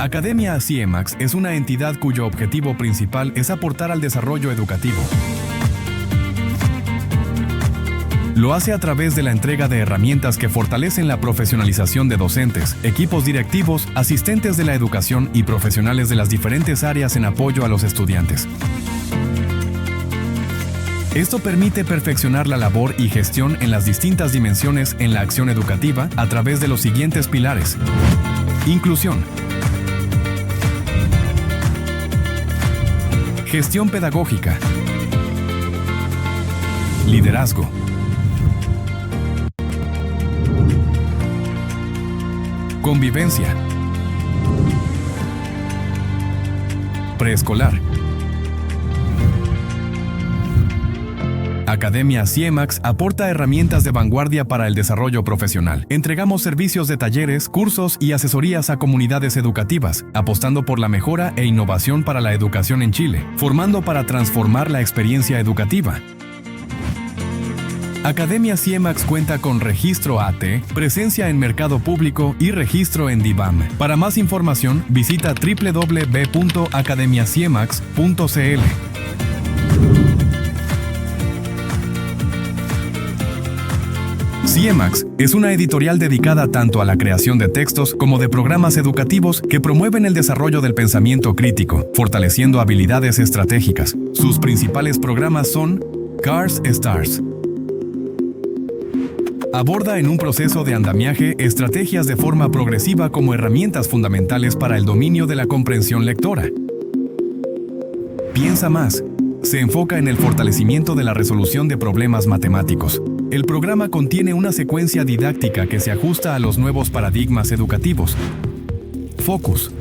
Academia CIEMAX es una entidad cuyo objetivo principal es aportar al desarrollo educativo. Lo hace a través de la entrega de herramientas que fortalecen la profesionalización de docentes, equipos directivos, asistentes de la educación y profesionales de las diferentes áreas en apoyo a los estudiantes. Esto permite perfeccionar la labor y gestión en las distintas dimensiones en la acción educativa a través de los siguientes pilares. Inclusión. Gestión pedagógica. Liderazgo. Convivencia. Preescolar. Academia CIEMAX aporta herramientas de vanguardia para el desarrollo profesional. Entregamos servicios de talleres, cursos y asesorías a comunidades educativas, apostando por la mejora e innovación para la educación en Chile, formando para transformar la experiencia educativa. Academia CIEMAX cuenta con registro AT, presencia en mercado público y registro en DIVAM. Para más información, visita www.academiaciemax.cl. CIEMAX es una editorial dedicada tanto a la creación de textos como de programas educativos que promueven el desarrollo del pensamiento crítico, fortaleciendo habilidades estratégicas. Sus principales programas son Cars Stars. Aborda en un proceso de andamiaje estrategias de forma progresiva como herramientas fundamentales para el dominio de la comprensión lectora. Piensa más. Se enfoca en el fortalecimiento de la resolución de problemas matemáticos. El programa contiene una secuencia didáctica que se ajusta a los nuevos paradigmas educativos. Focus.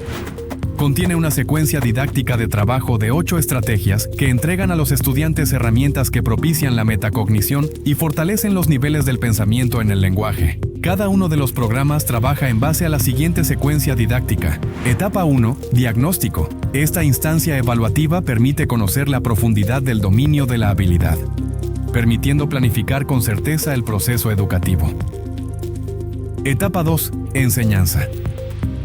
Contiene una secuencia didáctica de trabajo de 8 estrategias que entregan a los estudiantes herramientas que propician la metacognición y fortalecen los niveles del pensamiento en el lenguaje. Cada uno de los programas trabaja en base a la siguiente secuencia didáctica. Etapa 1. Diagnóstico. Esta instancia evaluativa permite conocer la profundidad del dominio de la habilidad, permitiendo planificar con certeza el proceso educativo. Etapa 2. Enseñanza.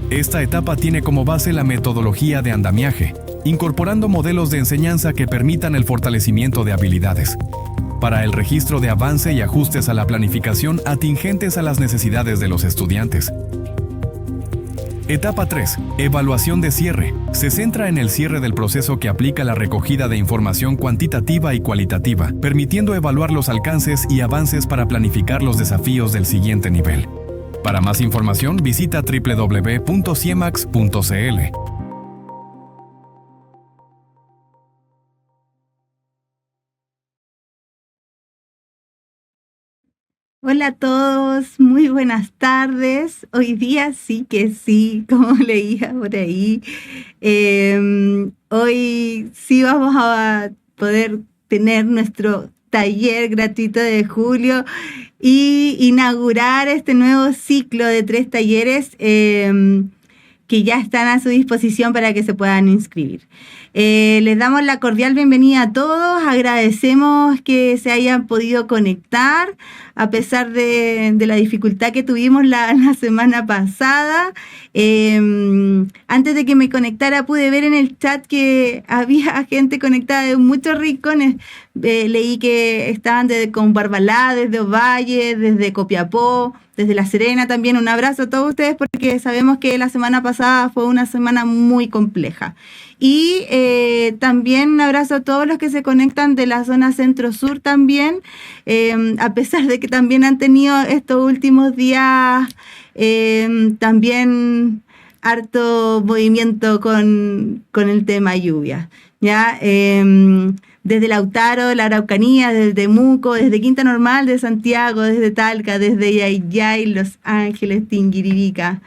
Esta etapa tiene como base la metodología de andamiaje, incorporando modelos de enseñanza que permitan el fortalecimiento de habilidades, para el registro de avance y ajustes a la planificación atingentes a las necesidades de los estudiantes. Etapa 3. Evaluación de cierre. Se centra en el cierre del proceso que aplica la recogida de información cuantitativa y cualitativa, permitiendo evaluar los alcances y avances para planificar los desafíos del siguiente nivel. Para más información, visita www.ciemax.cl. Hola a todos, muy buenas tardes. Hoy día sí que sí, como leía por ahí. Hoy sí vamos a poder tener nuestro taller gratuito de julio y inaugurar este nuevo ciclo de 3 talleres que ya están a su disposición para que se puedan inscribir. Les damos la cordial bienvenida a todos, agradecemos que se hayan podido conectar a pesar de la dificultad que tuvimos la semana pasada. Antes de que me conectara pude ver en el chat que había gente conectada de muchos rincones. Leí que estaban con Barbalá, desde Ovalle, desde Copiapó, desde La Serena también. Un abrazo a todos ustedes porque sabemos que la semana pasada fue una semana muy compleja. Y también un abrazo a todos los que se conectan de la zona centro-sur también, a pesar de que también han tenido estos últimos días también harto movimiento con el tema lluvia, ¿ya? Desde Lautaro, la Araucanía, desde Temuco, desde Quinta Normal, de Santiago, desde Talca, desde Yayay, Los Ángeles, Tinguiririca,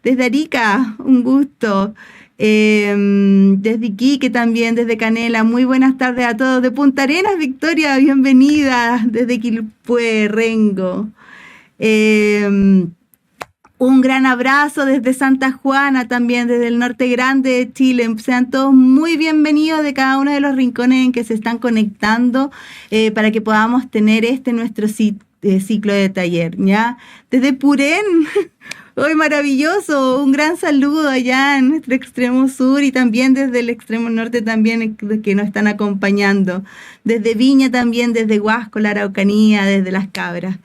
desde Arica, un gusto. Desde Iquique también, desde Canela, muy buenas tardes a todos. De Punta Arenas, Victoria, bienvenida. Desde Quilpué, Rengo. Un gran abrazo desde Santa Juana también, desde el norte grande de Chile. Sean todos muy bienvenidos de cada uno de los rincones en que se están conectando para que podamos tener nuestro ciclo de taller, ¿ya? Desde Purén, hoy maravilloso, un gran saludo allá en nuestro extremo sur y también desde el extremo norte también que nos están acompañando, desde Viña también, desde Huasco, la Araucanía, desde Las Cabras.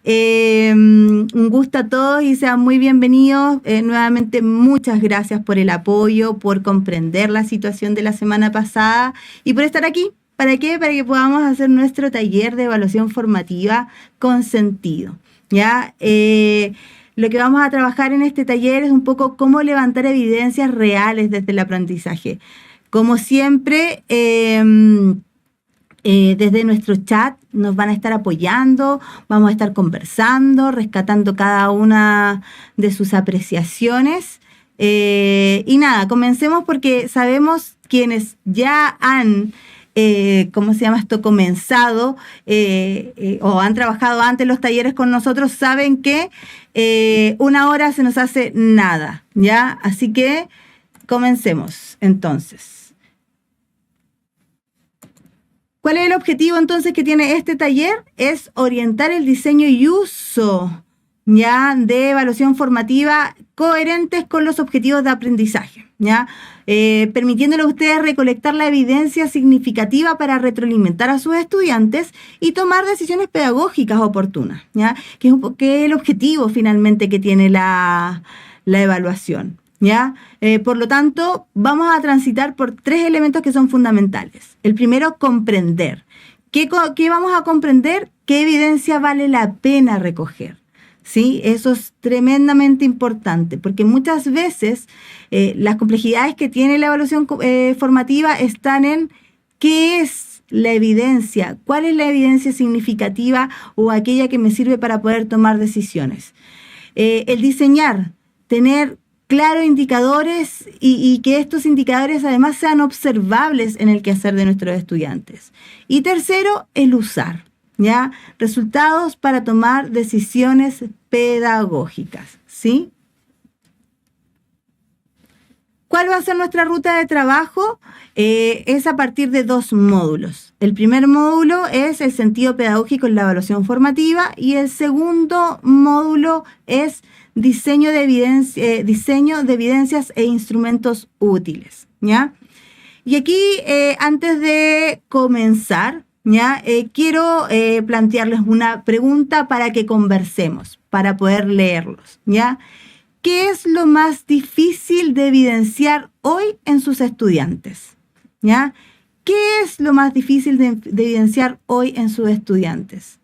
Un gusto a todos y sean muy bienvenidos. Nuevamente, muchas gracias por el apoyo, por comprender la situación de la semana pasada y por estar aquí. ¿Para qué? Para que podamos hacer nuestro taller de evaluación formativa con sentido, ¿ya? Lo que vamos a trabajar en este taller es un poco cómo levantar evidencias reales desde el aprendizaje. Como siempre, desde nuestro chat nos van a estar apoyando, vamos a estar conversando, rescatando cada una de sus apreciaciones. Y nada, comencemos porque sabemos quienes ya han comenzado o han trabajado antes los talleres con nosotros, saben que 1 hora se nos hace nada, ¿ya? Así que comencemos, entonces. ¿Cuál es el objetivo, entonces, que tiene este taller? Es orientar el diseño y uso, ¿ya?, de evaluación formativa coherentes con los objetivos de aprendizaje, ¿ya? Permitiéndole a ustedes recolectar la evidencia significativa para retroalimentar a sus estudiantes y tomar decisiones pedagógicas oportunas, ¿ya? Que es el objetivo finalmente que tiene la evaluación, ¿ya? Por lo tanto, vamos a transitar por 3 elementos que son fundamentales. El primero, comprender. ¿Qué vamos a comprender? ¿Qué evidencia vale la pena recoger? ¿Sí? Eso es tremendamente importante, porque muchas veces las complejidades que tiene la evaluación formativa están en qué es la evidencia, cuál es la evidencia significativa o aquella que me sirve para poder tomar decisiones. El diseñar, tener claros indicadores y que estos indicadores además sean observables en el quehacer de nuestros estudiantes. Y tercero, el usar, ¿ya? Resultados para tomar decisiones pedagógicas, ¿sí? ¿Cuál va a ser nuestra ruta de trabajo? Es a partir de 2 módulos. El primer módulo es el sentido pedagógico en la evaluación formativa y el segundo módulo es diseño de evidencias e instrumentos útiles, ¿ya? Y aquí, antes de comenzar, ¿ya? Quiero plantearles una pregunta para que conversemos, para poder leerlos, ¿ya? ¿Qué es lo más difícil de evidenciar hoy en sus estudiantes? ¿Ya? ¿Qué es lo más difícil de evidenciar hoy en sus estudiantes?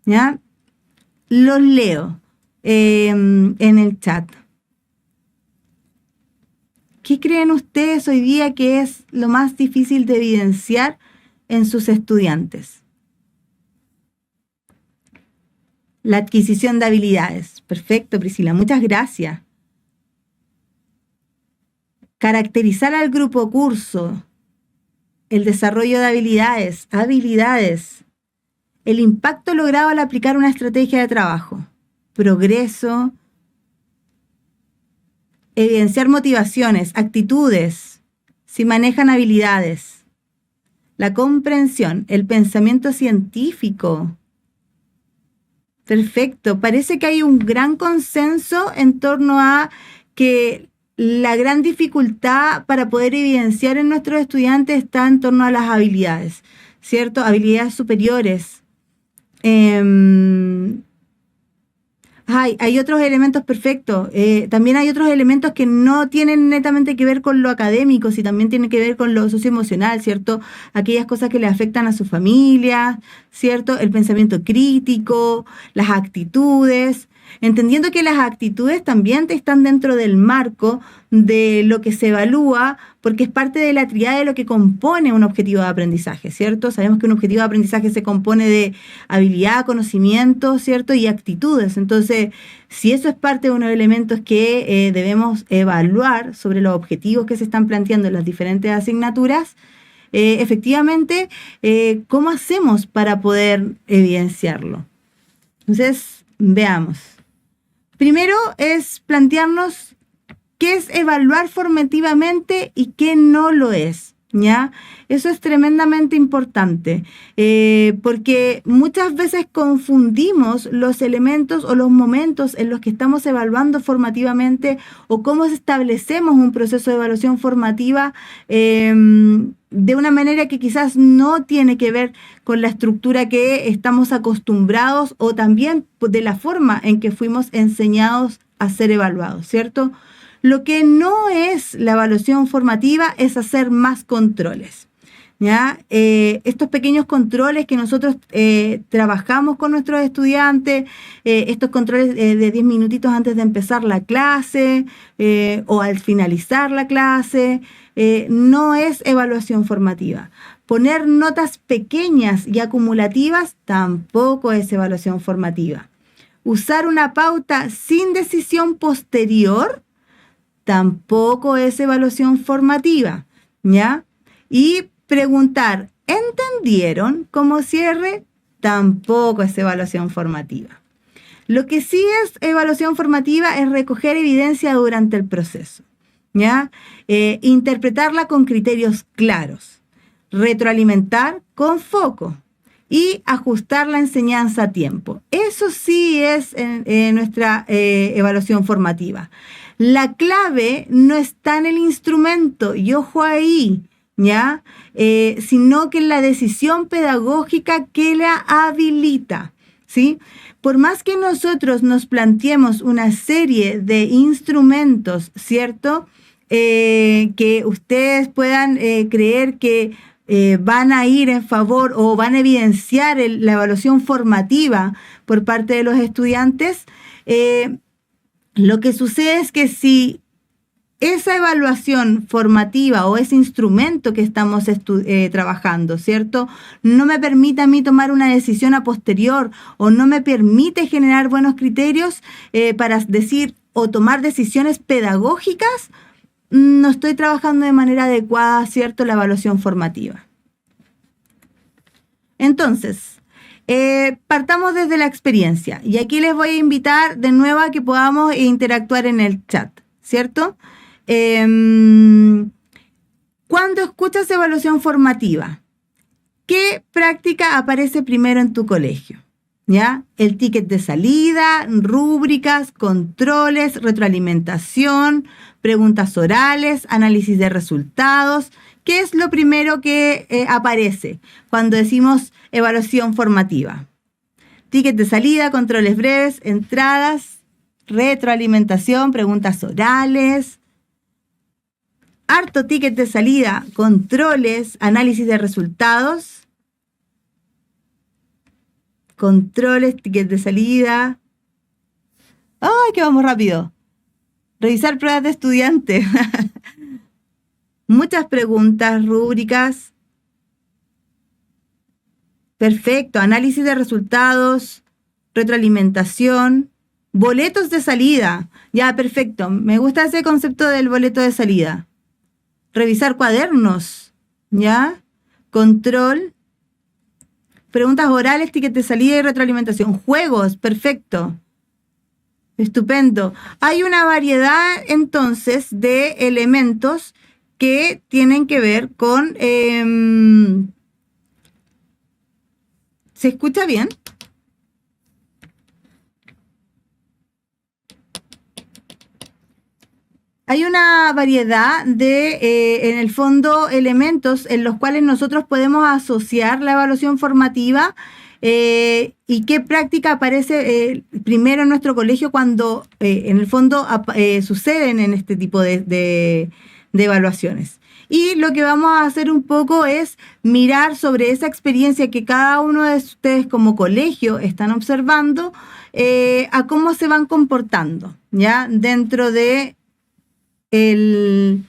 ¿Ya? Los leo en el chat. ¿Qué creen ustedes hoy día que es lo más difícil de evidenciar en sus estudiantes? La adquisición de habilidades. Perfecto, Priscila, muchas gracias. Caracterizar al grupo curso. El desarrollo de habilidades. El impacto logrado al aplicar una estrategia de trabajo. Progreso. Evidenciar motivaciones, actitudes. Si manejan habilidades. La comprensión, el pensamiento científico. Perfecto. Parece que hay un gran consenso en torno a que la gran dificultad para poder evidenciar en nuestros estudiantes está en torno a las habilidades, ¿cierto? Habilidades superiores. Hay otros elementos perfectos. También hay otros elementos que no tienen netamente que ver con lo académico, sino también tienen que ver con lo socioemocional, ¿cierto? Aquellas cosas que le afectan a su familia, ¿cierto? El pensamiento crítico, las actitudes. Entendiendo que las actitudes también están dentro del marco de lo que se evalúa, porque es parte de la tríada de lo que compone un objetivo de aprendizaje, ¿cierto? Sabemos que un objetivo de aprendizaje se compone de habilidad, conocimiento, ¿cierto? Y actitudes. Entonces, si eso es parte de unos elementos que debemos evaluar sobre los objetivos que se están planteando en las diferentes asignaturas, efectivamente, ¿cómo hacemos para poder evidenciarlo? Entonces, veamos. Primero es plantearnos qué es evaluar formativamente y qué no lo es, ¿ya? Eso es tremendamente importante, porque muchas veces confundimos los elementos o los momentos en los que estamos evaluando formativamente o cómo establecemos un proceso de evaluación formativa de una manera que quizás no tiene que ver con la estructura que estamos acostumbrados o también de la forma en que fuimos enseñados a ser evaluados, ¿cierto? Lo que no es la evaluación formativa es hacer más controles, ¿ya? Estos pequeños controles que nosotros trabajamos con nuestros estudiantes, estos controles de 10 minutitos antes de empezar la clase o al finalizar la clase, no es evaluación formativa. Poner notas pequeñas y acumulativas tampoco es evaluación formativa. Usar una pauta sin decisión posterior tampoco es evaluación formativa, ¿ya? Y preguntar, ¿entendieron? Como cierre, tampoco es evaluación formativa. Lo que sí es evaluación formativa es recoger evidencia durante el proceso, ¿ya? Interpretarla con criterios claros, retroalimentar con foco y ajustar la enseñanza a tiempo. Eso sí es nuestra evaluación formativa. La clave no está en el instrumento, y ojo ahí, ¿ya? Sino que en la decisión pedagógica que la habilita, ¿sí? Por más que nosotros nos planteemos una serie de instrumentos, ¿cierto? Que ustedes puedan creer que van a ir en favor o van a evidenciar la evaluación formativa por parte de los estudiantes, lo que sucede es que si esa evaluación formativa o ese instrumento que estamos trabajando, ¿cierto?, no me permite a mí tomar una decisión a posterior o no me permite generar buenos criterios para decir o tomar decisiones pedagógicas, no estoy trabajando de manera adecuada, ¿cierto?, la evaluación formativa. Entonces, partamos desde la experiencia y aquí les voy a invitar de nuevo a que podamos interactuar en el chat, ¿cierto? Cuando escuchas evaluación formativa, ¿qué práctica aparece primero en tu colegio? ¿Ya? El ticket de salida, rúbricas, controles, retroalimentación, preguntas orales, análisis de resultados. ¿Qué es lo primero que aparece cuando decimos evaluación formativa? Ticket de salida, controles breves, entradas, retroalimentación, preguntas orales. Harto ticket de salida, controles, análisis de resultados. Controles, ticket de salida. ¡Ay, que vamos rápido! Revisar pruebas de estudiante. Muchas preguntas, rúbricas. Perfecto. Análisis de resultados, retroalimentación, boletos de salida. Ya, perfecto. Me gusta ese concepto del boleto de salida. Revisar cuadernos. ¿Ya? Control. Preguntas orales, ticket de salida y retroalimentación. Juegos, perfecto. Estupendo. Hay una variedad entonces de elementos que tienen que ver con... ¿Se escucha bien? Hay una variedad de, en el fondo, elementos en los cuales nosotros podemos asociar la evaluación formativa y qué práctica aparece primero en nuestro colegio cuando, en el fondo, suceden en este tipo de evaluaciones. Y lo que vamos a hacer un poco es mirar sobre esa experiencia que cada uno de ustedes como colegio están observando, a cómo se van comportando, ¿ya? Dentro de el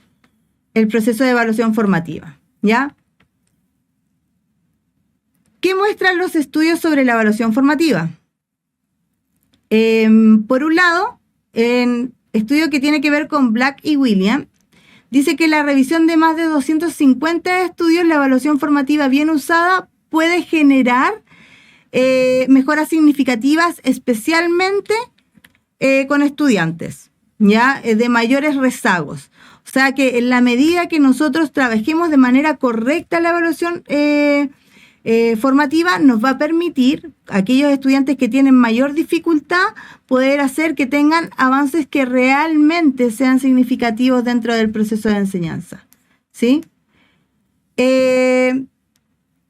proceso de evaluación formativa, ¿ya? ¿Qué muestran los estudios sobre la evaluación formativa? Por un lado, en estudio que tiene que ver con Black y William, dice que la revisión de más de 250 estudios, la evaluación formativa bien usada puede generar mejoras significativas, especialmente con estudiantes, ¿ya? De mayores rezagos. O O sea que en la medida que nosotros trabajemos de manera correcta la evaluación formativa, nos va a permitir a aquellos estudiantes que tienen mayor dificultad poder hacer que tengan avances que realmente sean significativos dentro del proceso de enseñanza. ¿Sí?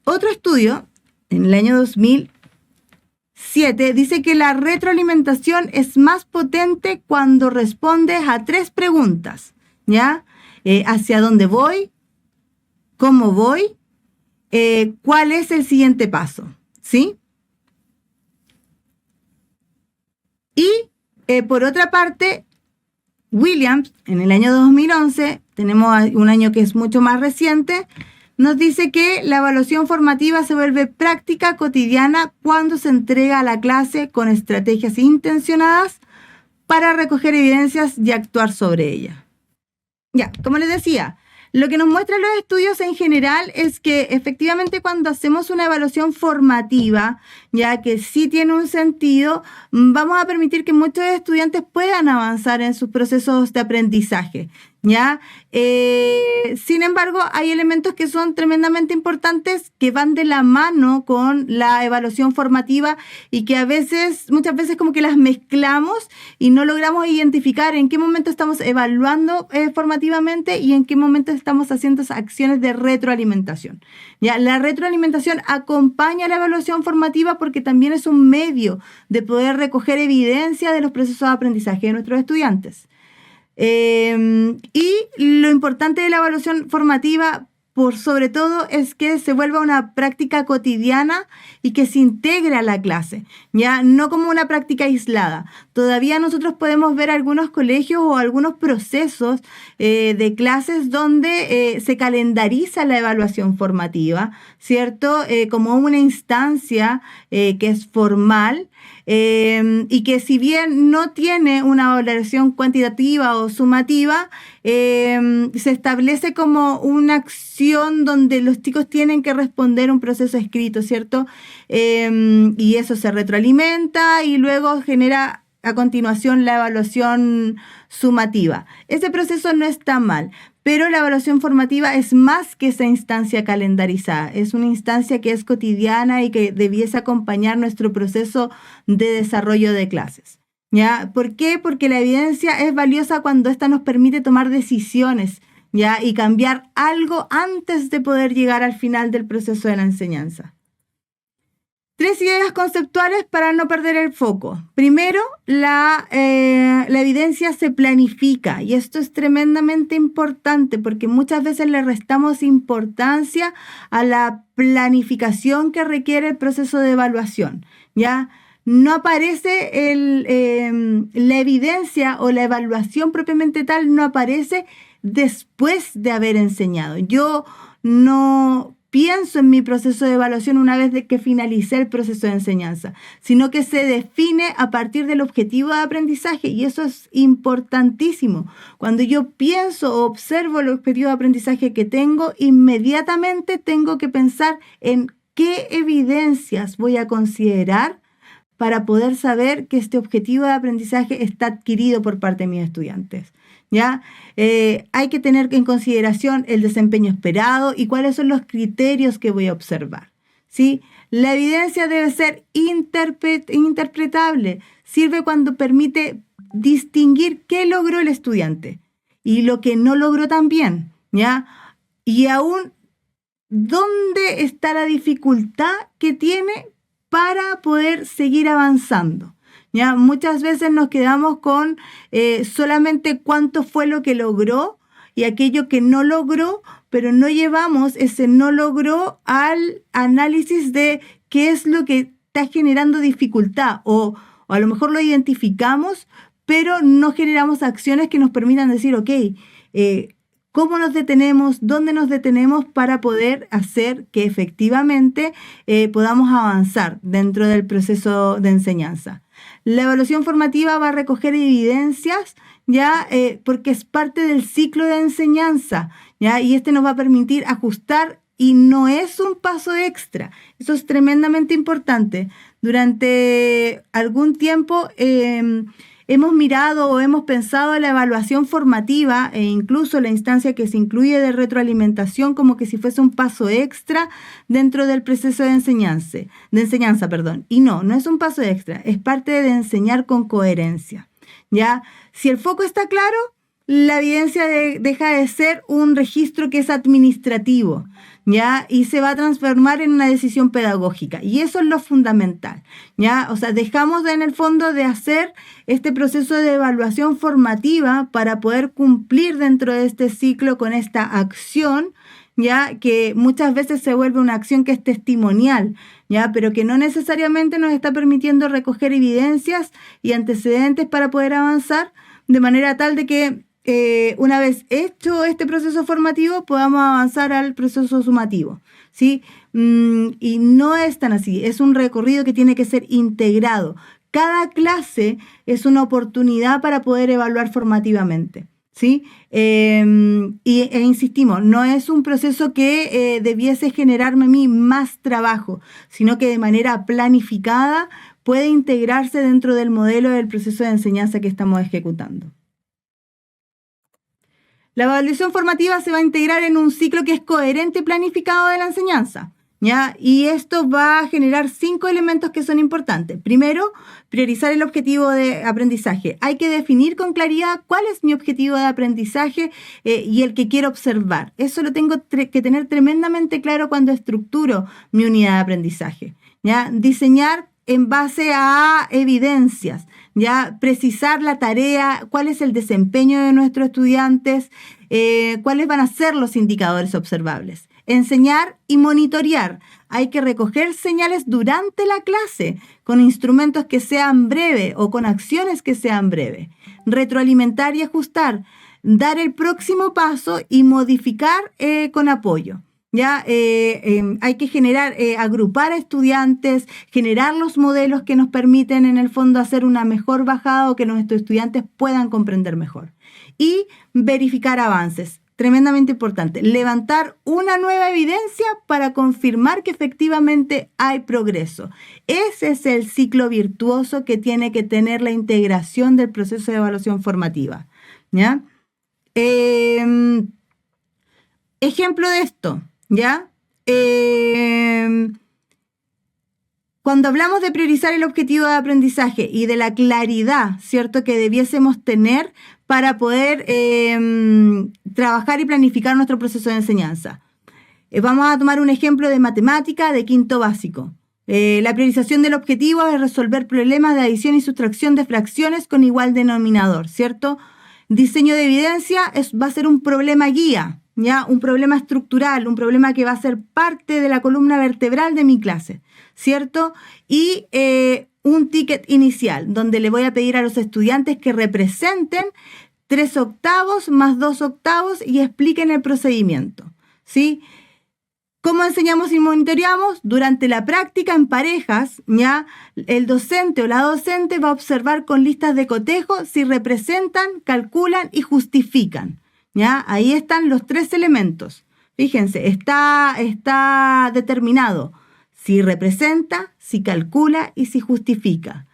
Otro estudio, en el año 2007, dice que la retroalimentación es más potente cuando respondes a 3 preguntas, ¿ya? ¿Hacia dónde voy? ¿Cómo voy? ¿Cuál es el siguiente paso? ¿Sí? Y por otra parte, Williams, en el año 2011, tenemos un año que es mucho más reciente, nos dice que la evaluación formativa se vuelve práctica cotidiana cuando se entrega a la clase con estrategias intencionadas para recoger evidencias y actuar sobre ellas. Ya, como les decía, lo que nos muestran los estudios en general es que efectivamente cuando hacemos una evaluación formativa, ya que sí tiene un sentido, vamos a permitir que muchos estudiantes puedan avanzar en sus procesos de aprendizaje, ¿ya? Sin embargo, hay elementos que son tremendamente importantes que van de la mano con la evaluación formativa y que muchas veces como que las mezclamos y no logramos identificar en qué momento estamos evaluando formativamente y en qué momento estamos haciendo esas acciones de retroalimentación. ¿Ya? La retroalimentación acompaña la evaluación formativa porque también es un medio de poder recoger evidencia de los procesos de aprendizaje de nuestros estudiantes. Y lo importante de la evaluación formativa, por sobre todo, es que se vuelva una práctica cotidiana y que se integre a la clase, ya no como una práctica aislada. Todavía nosotros podemos ver algunos colegios o algunos procesos de clases donde se calendariza la evaluación formativa, ¿cierto? Como una instancia que es formal. Y que si bien no tiene una valoración cuantitativa o sumativa, se establece como una acción donde los chicos tienen que responder un proceso escrito, ¿cierto? Y eso se retroalimenta y luego genera a continuación la evaluación sumativa. Ese proceso no está mal, pero la evaluación formativa es más que esa instancia calendarizada. Es una instancia que es cotidiana y que debiese acompañar nuestro proceso de desarrollo de clases. ¿Ya? ¿Por qué? Porque la evidencia es valiosa cuando ésta nos permite tomar decisiones, ¿ya? Y cambiar algo antes de poder llegar al final del proceso de la enseñanza. 3 ideas conceptuales para no perder el foco. Primero, la evidencia se planifica y esto es tremendamente importante porque muchas veces le restamos importancia a la planificación que requiere el proceso de evaluación, ¿ya? No aparece la evidencia o la evaluación propiamente tal, no aparece después de haber enseñado. Yo no pienso en mi proceso de evaluación una vez de que finalicé el proceso de enseñanza, sino que se define a partir del objetivo de aprendizaje y eso es importantísimo. Cuando yo pienso o observo el objetivo de aprendizaje que tengo, inmediatamente tengo que pensar en qué evidencias voy a considerar para poder saber que este objetivo de aprendizaje está adquirido por parte de mis estudiantes. ¿Ya? Hay que tener en consideración el desempeño esperado y cuáles son los criterios que voy a observar, ¿sí? La evidencia debe ser interpretable. Sirve cuando permite distinguir qué logró el estudiante y lo que no logró también, ¿ya? Y aún dónde está la dificultad que tiene para poder seguir avanzando. ¿Ya? Muchas veces nos quedamos con solamente cuánto fue lo que logró y aquello que no logró, pero no llevamos ese no logró al análisis de qué es lo que está generando dificultad o a lo mejor lo identificamos, pero no generamos acciones que nos permitan decir, ok, ¿cómo nos detenemos? ¿Dónde nos detenemos para poder hacer que efectivamente podamos avanzar dentro del proceso de enseñanza? La evaluación formativa va a recoger evidencias, ¿ya? Porque es parte del ciclo de enseñanza, ¿ya? Y nos va a permitir ajustar y no es un paso extra. Eso es tremendamente importante. Durante algún tiempo hemos mirado o hemos pensado la evaluación formativa e incluso la instancia que se incluye de retroalimentación como que si fuese un paso extra dentro del proceso de enseñanza. Y no es un paso extra, es parte de enseñar con coherencia. ¿Ya? Si el foco está claro, la evidencia deja de ser un registro que es administrativo, ¿ya? Y se va a transformar en una decisión pedagógica. Y eso es lo fundamental, ¿ya? O sea, dejamos en el fondo de hacer este proceso de evaluación formativa para poder cumplir dentro de este ciclo con esta acción, ¿ya? Que muchas veces se vuelve una acción que es testimonial, ¿ya? Pero que no necesariamente nos está permitiendo recoger evidencias y antecedentes para poder avanzar, de manera tal de que una vez hecho este proceso formativo podamos avanzar al proceso sumativo, ¿sí? Y no es tan así, es un recorrido que tiene que ser integrado. Cada clase es una oportunidad para poder evaluar formativamente, ¿sí? Insistimos, no es un proceso que debiese generarme a mí más trabajo, sino que de manera planificada puede integrarse dentro del modelo del proceso de enseñanza que estamos ejecutando. La evaluación formativa se va a integrar en un ciclo que es coherente y planificado de la enseñanza, ¿ya? Y esto va a generar 5 elementos que son importantes. Primero, priorizar el objetivo de aprendizaje. Hay que definir con claridad cuál es mi objetivo de aprendizaje y el que quiero observar. Eso lo tengo que tener tremendamente claro cuando estructuro mi unidad de aprendizaje, ¿ya? Diseñar en base a evidencias, ya precisar la tarea, cuál es el desempeño de nuestros estudiantes, cuáles van a ser los indicadores observables. Enseñar y monitorear. Hay que recoger señales durante la clase con instrumentos que sean breves o con acciones que sean breves. Retroalimentar y ajustar. Dar el próximo paso y modificar con apoyo. Ya hay que generar, agrupar a estudiantes, generar los modelos que nos permiten en el fondo hacer una mejor bajada o que nuestros estudiantes puedan comprender mejor. Y verificar avances, tremendamente importante. Levantar una nueva evidencia para confirmar que efectivamente hay progreso. Ese es el ciclo virtuoso que tiene que tener la integración del proceso de evaluación formativa, ¿ya? Ejemplo de esto. ¿Ya? Cuando hablamos de priorizar el objetivo de aprendizaje y de la claridad, ¿cierto?, que debiésemos tener para poder trabajar y planificar nuestro proceso de enseñanza. Vamos a tomar un ejemplo de matemática de quinto básico. La priorización del objetivo es resolver problemas de adición y sustracción de fracciones con igual denominador, ¿cierto? Diseño de evidencia va a ser un problema guía. ¿Ya? Un problema estructural, un problema que va a ser parte de la columna vertebral de mi clase, ¿cierto? Y un ticket inicial, donde le voy a pedir a los estudiantes que representen 3/8 más 2/8 y expliquen el procedimiento, ¿sí? ¿Cómo enseñamos y monitoreamos? Durante la práctica en parejas, ¿ya? El docente o la docente va a observar con listas de cotejo si representan, calculan y justifican. ¿Ya? Ahí están los 3 elementos. Fíjense, está determinado si representa, si calcula y si justifica.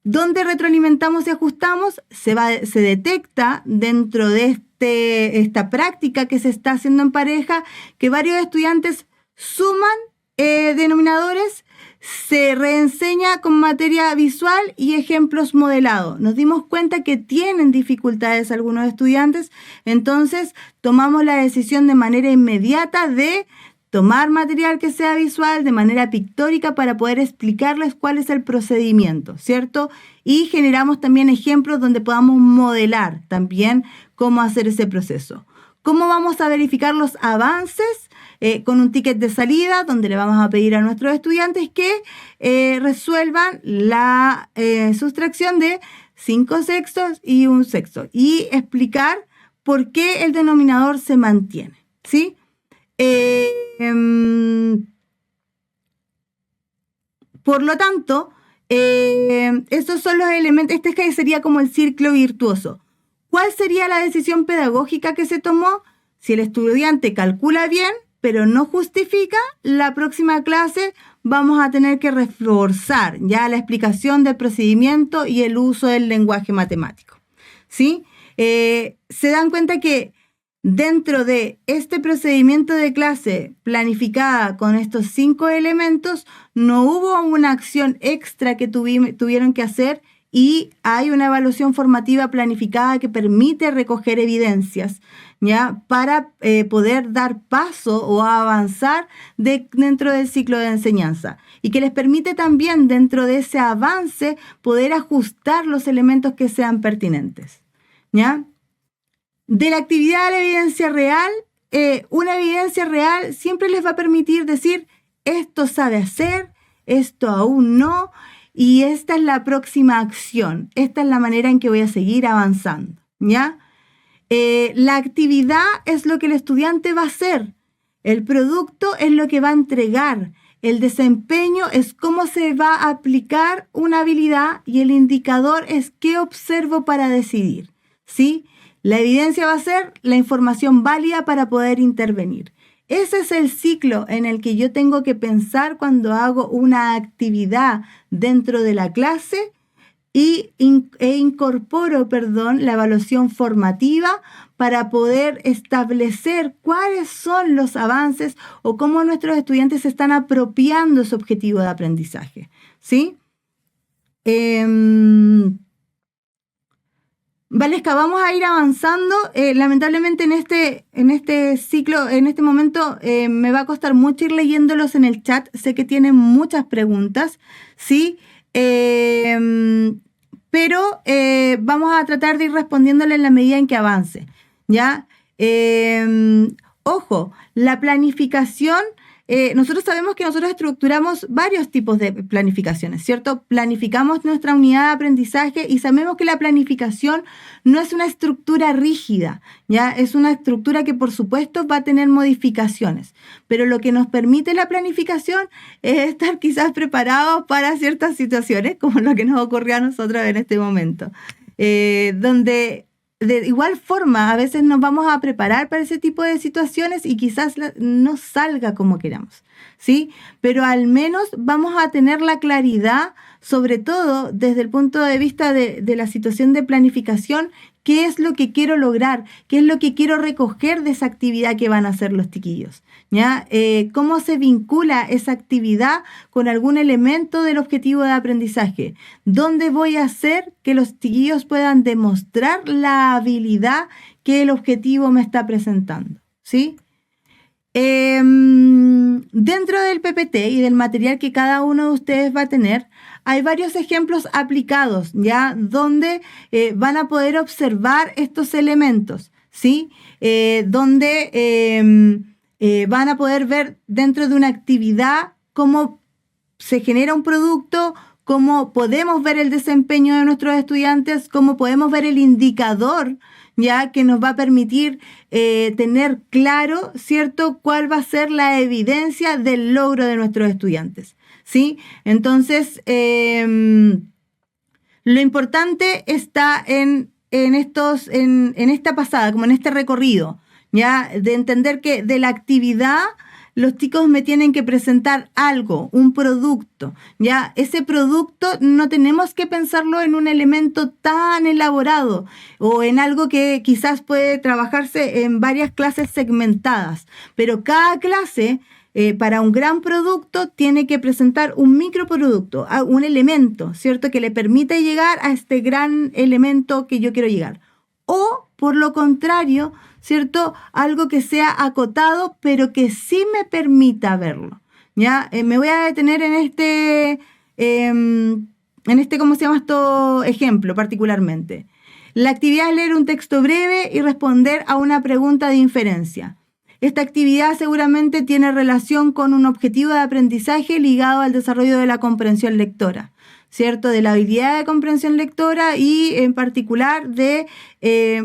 ¿Dónde retroalimentamos y ajustamos? Se detecta dentro de esta práctica que se está haciendo en pareja que varios estudiantes suman denominadores, se reenseña con materia visual y ejemplos modelados. Nos dimos cuenta que tienen dificultades algunos estudiantes, entonces tomamos la decisión de manera inmediata de tomar material que sea visual de manera pictórica para poder explicarles cuál es el procedimiento, ¿cierto? Y generamos también ejemplos donde podamos modelar también cómo hacer ese proceso. ¿Cómo vamos a verificar los avances? Con un ticket de salida donde le vamos a pedir a nuestros estudiantes que resuelvan la sustracción de 5/6 y 1/6 y explicar por qué el denominador se mantiene, ¿sí? Por lo tanto, estos son los elementos, este sería como el ciclo virtuoso. ¿Cuál sería la decisión pedagógica que se tomó? Si el estudiante calcula bien, pero no justifica, la próxima clase vamos a tener que reforzar ya la explicación del procedimiento y el uso del lenguaje matemático, ¿sí? Se dan cuenta que dentro de este procedimiento de clase planificada con estos 5 elementos, no hubo una acción extra que tuvieron que hacer, y hay una evaluación formativa planificada que permite recoger evidencias, ¿ya? Para poder dar paso o avanzar dentro del ciclo de enseñanza, y que les permite también dentro de ese avance poder ajustar los elementos que sean pertinentes, ¿ya? De la actividad a la evidencia real, una evidencia real siempre les va a permitir decir, esto sabe hacer, esto aún no, y esta es la próxima acción, esta es la manera en que voy a seguir avanzando, ¿ya? La actividad es lo que el estudiante va a hacer, el producto es lo que va a entregar, el desempeño es cómo se va a aplicar una habilidad, y el indicador es qué observo para decidir, ¿sí? La evidencia va a ser la información válida para poder intervenir. Ese es el ciclo en el que yo tengo que pensar cuando hago una actividad dentro de la clase e incorporo, la evaluación formativa para poder establecer cuáles son los avances o cómo nuestros estudiantes se están apropiando su objetivo de aprendizaje, ¿sí? Valesca, vamos a ir avanzando. Lamentablemente en este ciclo, en este momento, me va a costar mucho ir leyéndolos en el chat. Sé que tienen muchas preguntas, ¿sí? Pero vamos a tratar de ir respondiéndole en la medida en que avance, ¿ya? Ojo, la planificación... nosotros sabemos que nosotros estructuramos varios tipos de planificaciones, ¿cierto? Planificamos nuestra unidad de aprendizaje y sabemos que la planificación no es una estructura rígida, ¿ya? Es una estructura que por supuesto va a tener modificaciones, pero lo que nos permite la planificación es estar quizás preparados para ciertas situaciones, como lo que nos ocurrió a nosotros en este momento, donde... De igual forma, a veces nos vamos a preparar para ese tipo de situaciones y quizás no salga como queramos, ¿sí? Pero al menos vamos a tener la claridad, sobre todo desde el punto de vista de la situación de planificación, qué es lo que quiero lograr, qué es lo que quiero recoger de esa actividad que van a hacer los chiquillos, ¿ya? Cómo se vincula esa actividad con algún elemento del objetivo de aprendizaje, dónde voy a hacer que los chiquillos puedan demostrar la habilidad que el objetivo me está presentando, ¿sí? Dentro del PPT y del material que cada uno de ustedes va a tener, hay varios ejemplos aplicados, ¿ya? Donde van a poder observar estos elementos, ¿sí? Donde van a poder ver dentro de una actividad cómo se genera un producto, cómo podemos ver el desempeño de nuestros estudiantes, cómo podemos ver el indicador, ya que nos va a permitir tener claro, ¿cierto?, cuál va a ser la evidencia del logro de nuestros estudiantes, ¿sí? Entonces, lo importante está en esta pasada, como en este recorrido, ya, de entender que de la actividad los chicos me tienen que presentar algo, un producto, ¿ya? Ese producto no tenemos que pensarlo en un elemento tan elaborado o en algo que quizás puede trabajarse en varias clases segmentadas, pero cada clase para un gran producto tiene que presentar un microproducto, un elemento, ¿cierto?, que le permita llegar a este gran elemento que yo quiero llegar. O, por lo contrario, ¿cierto?, algo que sea acotado, pero que sí me permita verlo, ¿ya? Me voy a detener en este, ¿cómo se llama esto? Ejemplo particularmente. La actividad es leer un texto breve y responder a una pregunta de inferencia. Esta actividad seguramente tiene relación con un objetivo de aprendizaje ligado al desarrollo de la comprensión lectora, ¿cierto? De la habilidad de comprensión lectora y en particular de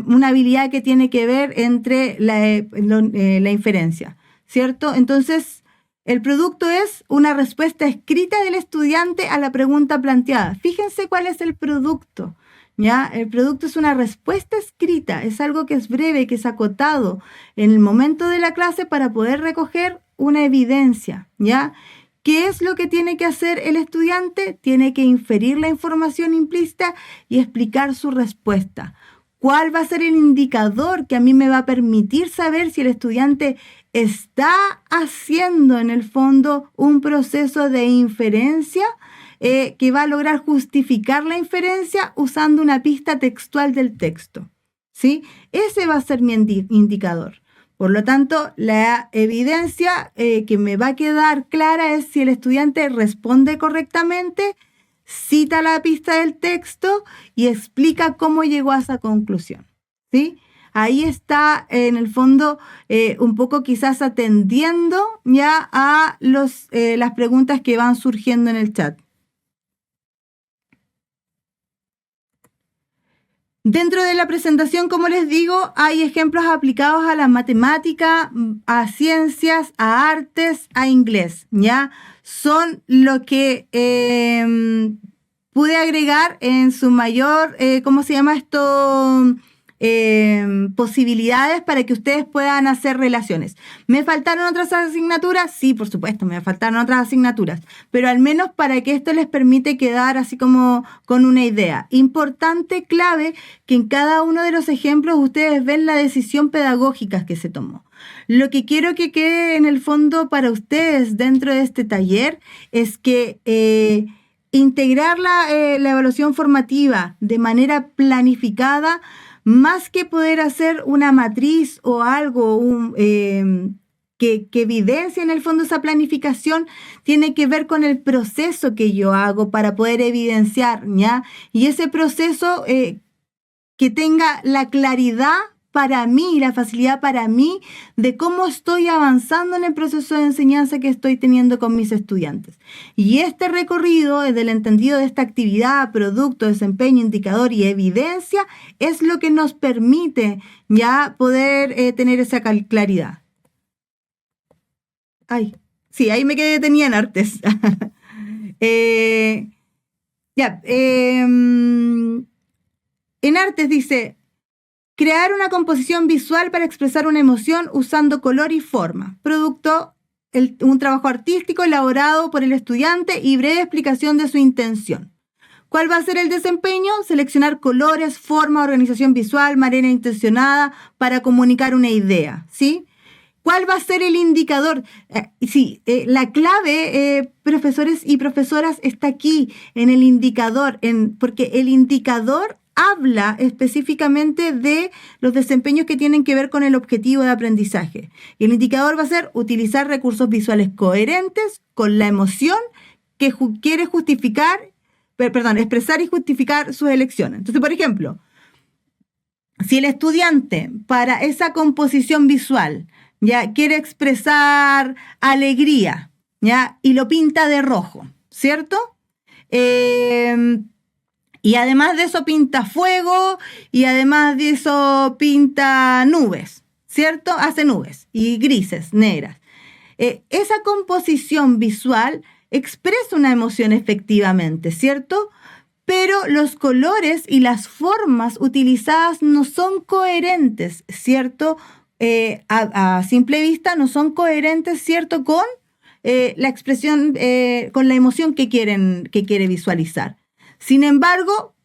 una habilidad que tiene que ver entre la inferencia, ¿cierto? Entonces, el producto es una respuesta escrita del estudiante a la pregunta planteada. Fíjense cuál es el producto, ¿ya? El producto es una respuesta escrita, es algo que es breve, que es acotado en el momento de la clase para poder recoger una evidencia, ¿ya? ¿Qué es lo que tiene que hacer el estudiante? Tiene que inferir la información implícita y explicar su respuesta. ¿Cuál va a ser el indicador que a mí me va a permitir saber si el estudiante está haciendo en el fondo un proceso de inferencia que va a lograr justificar la inferencia usando una pista textual del texto? ¿Sí? Ese va a ser mi indicador. Por lo tanto, la evidencia que me va a quedar clara es si el estudiante responde correctamente, cita la pista del texto y explica cómo llegó a esa conclusión, ¿sí? Ahí está, en el fondo, un poco quizás atendiendo ya a las preguntas que van surgiendo en el chat. Dentro de la presentación, como les digo, hay ejemplos aplicados a la matemática, a ciencias, a artes, a inglés, ¿ya? Son lo que pude agregar en su mayor, ¿cómo se llama esto? Posibilidades para que ustedes puedan hacer relaciones. ¿Me faltaron otras asignaturas? Sí, por supuesto, me faltaron otras asignaturas, pero al menos para que esto les permite quedar así como con una idea. Importante, clave, que en cada uno de los ejemplos ustedes ven la decisión pedagógica que se tomó. Lo que quiero que quede en el fondo para ustedes dentro de este taller es que integrar la evaluación formativa de manera planificada, más que poder hacer una matriz o algo que evidencie en el fondo esa planificación, tiene que ver con el proceso que yo hago para poder evidenciar, ¿ya? Y ese proceso que tenga la claridad para mí, la facilidad para mí de cómo estoy avanzando en el proceso de enseñanza que estoy teniendo con mis estudiantes. Y este recorrido, desde el entendido de esta actividad, producto, desempeño, indicador y evidencia, es lo que nos permite ya poder tener esa claridad. Ay, sí, ahí me quedé detenida en artes. En artes dice: crear una composición visual para expresar una emoción usando color y forma. Producto, un trabajo artístico elaborado por el estudiante y breve explicación de su intención. ¿Cuál va a ser el desempeño? Seleccionar colores, forma, organización visual, manera intencionada para comunicar una idea, ¿sí? ¿Cuál va a ser el indicador? La clave, profesores y profesoras, está aquí en el indicador, porque el indicador habla específicamente de los desempeños que tienen que ver con el objetivo de aprendizaje. Y el indicador va a ser utilizar recursos visuales coherentes con la emoción que quiere expresar y justificar sus elecciones. Entonces, por ejemplo, si el estudiante para esa composición visual ya quiere expresar alegría, ¿ya? Y lo pinta de rojo, ¿cierto? Y además de eso pinta fuego y además de eso pinta nubes, ¿cierto? Hace nubes y grises, negras. Esa composición visual expresa una emoción efectivamente, ¿cierto? Pero los colores y las formas utilizadas no son coherentes, ¿cierto? A simple vista no son coherentes, ¿cierto? Con la expresión, con la emoción que quiere visualizar. Sin embargo,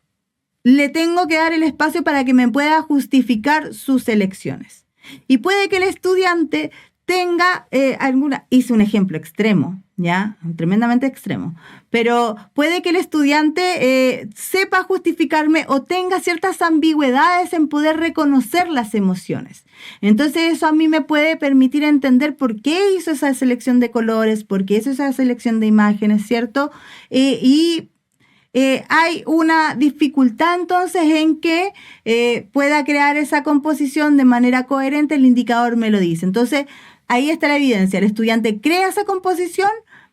le tengo que dar el espacio para que me pueda justificar sus elecciones. Y puede que el estudiante tenga hice un ejemplo extremo, ¿ya? Tremendamente extremo. Pero puede que el estudiante sepa justificarme o tenga ciertas ambigüedades en poder reconocer las emociones. Entonces eso a mí me puede permitir entender por qué hizo esa selección de colores, por qué hizo esa selección de imágenes, ¿cierto? Hay una dificultad entonces en que pueda crear esa composición de manera coherente, el indicador me lo dice. Entonces, ahí está la evidencia. El estudiante crea esa composición,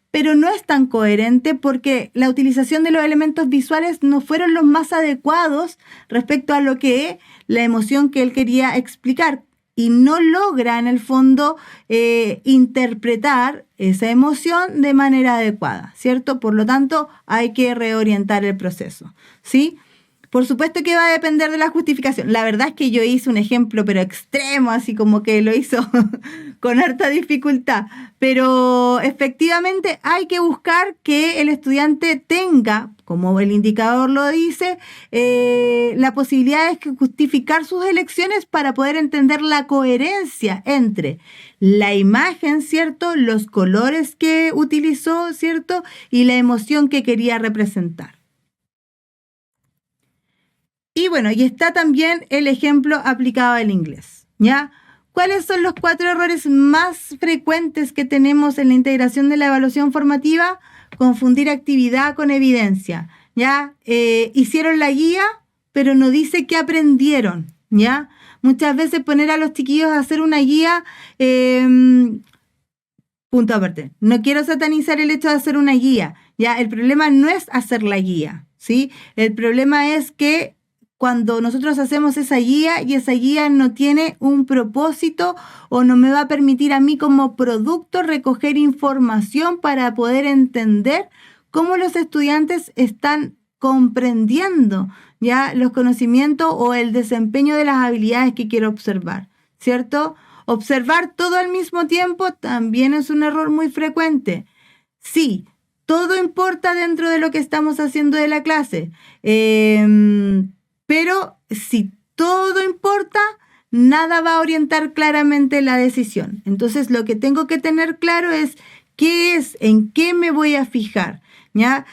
pero no es tan coherente porque la utilización de los elementos visuales no fueron los más adecuados respecto a lo que la emoción que él quería explicar. Y no logra, en el fondo, interpretar esa emoción de manera adecuada, ¿cierto? Por lo tanto, hay que reorientar el proceso, ¿sí? Por supuesto que va a depender de la justificación. La verdad es que yo hice un ejemplo, pero extremo, así como que lo hizo con harta dificultad. Pero efectivamente hay que buscar que el estudiante tenga, como el indicador lo dice, la posibilidad de justificar sus elecciones para poder entender la coherencia entre la imagen, ¿cierto?, los colores que utilizó, ¿cierto?, y la emoción que quería representar. Y bueno, y está también el ejemplo aplicado al inglés, ¿ya? ¿Cuáles son los 4 errores más frecuentes que tenemos en la integración de la evaluación formativa? Confundir actividad con evidencia, ¿ya? Hicieron la guía, pero no dice qué aprendieron, ¿ya? Muchas veces poner a los chiquillos a hacer una guía, punto aparte. No quiero satanizar el hecho de hacer una guía, ¿ya? El problema no es hacer la guía, ¿sí? El problema es que cuando nosotros hacemos esa guía y esa guía no tiene un propósito o no me va a permitir a mí como producto recoger información para poder entender cómo los estudiantes están comprendiendo ya los conocimientos o el desempeño de las habilidades que quiero observar, ¿cierto? Observar todo al mismo tiempo también es un error muy frecuente. Sí, todo importa dentro de lo que estamos haciendo de la clase. Pero si todo importa, nada va a orientar claramente la decisión. Entonces, lo que tengo que tener claro es qué es, en qué me voy a fijar, ¿ya?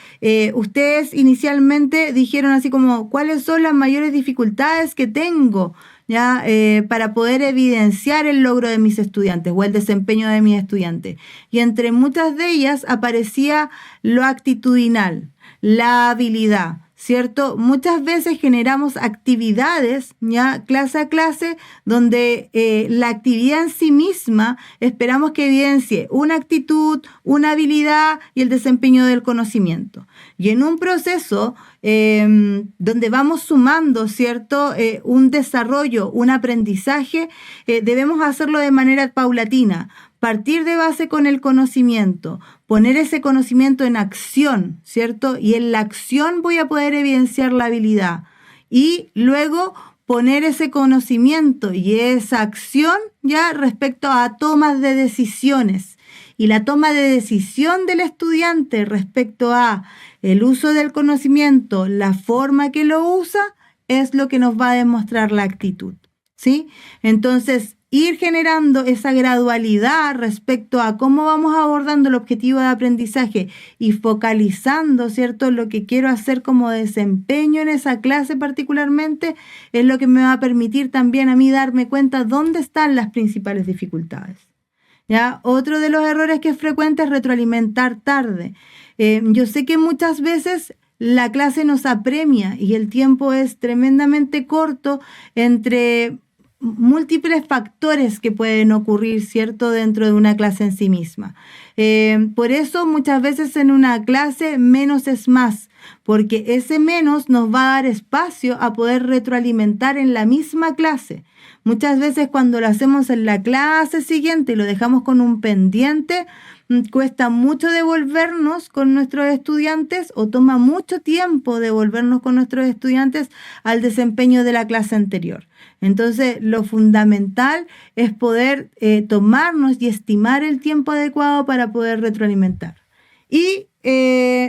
Ustedes inicialmente dijeron así como, ¿cuáles son las mayores dificultades que tengo, ¿ya? Para poder evidenciar el logro de mis estudiantes o el desempeño de mis estudiantes. Y entre muchas de ellas aparecía lo actitudinal, la habilidad, ¿cierto? Muchas veces generamos actividades, ya clase a clase, donde la actividad en sí misma esperamos que evidencie una actitud, una habilidad y el desempeño del conocimiento. Y en un proceso donde vamos sumando, ¿cierto? Un desarrollo, un aprendizaje, debemos hacerlo de manera paulatina. Partir de base con el conocimiento, poner ese conocimiento en acción, ¿cierto? Y en la acción voy a poder evidenciar la habilidad. Y luego poner ese conocimiento y esa acción ya respecto a tomas de decisiones. Y la toma de decisión del estudiante respecto a el uso del conocimiento, la forma que lo usa, es lo que nos va a demostrar la actitud, ¿sí? Entonces, ir generando esa gradualidad respecto a cómo vamos abordando el objetivo de aprendizaje y focalizando, ¿cierto?, lo que quiero hacer como desempeño en esa clase particularmente, es lo que me va a permitir también a mí darme cuenta dónde están las principales dificultades, ¿ya? Otro de los errores que es frecuente es retroalimentar tarde. Yo sé que muchas veces la clase nos apremia y el tiempo es tremendamente corto entre múltiples factores que pueden ocurrir, ¿cierto?, dentro de una clase en sí misma. Por eso muchas veces en una clase menos es más, porque ese menos nos va a dar espacio a poder retroalimentar en la misma clase. Muchas veces cuando lo hacemos en la clase siguiente y lo dejamos con un pendiente, cuesta mucho devolvernos con nuestros estudiantes o toma mucho tiempo devolvernos con nuestros estudiantes al desempeño de la clase anterior. Entonces, lo fundamental es poder tomarnos y estimar el tiempo adecuado para poder retroalimentar. Y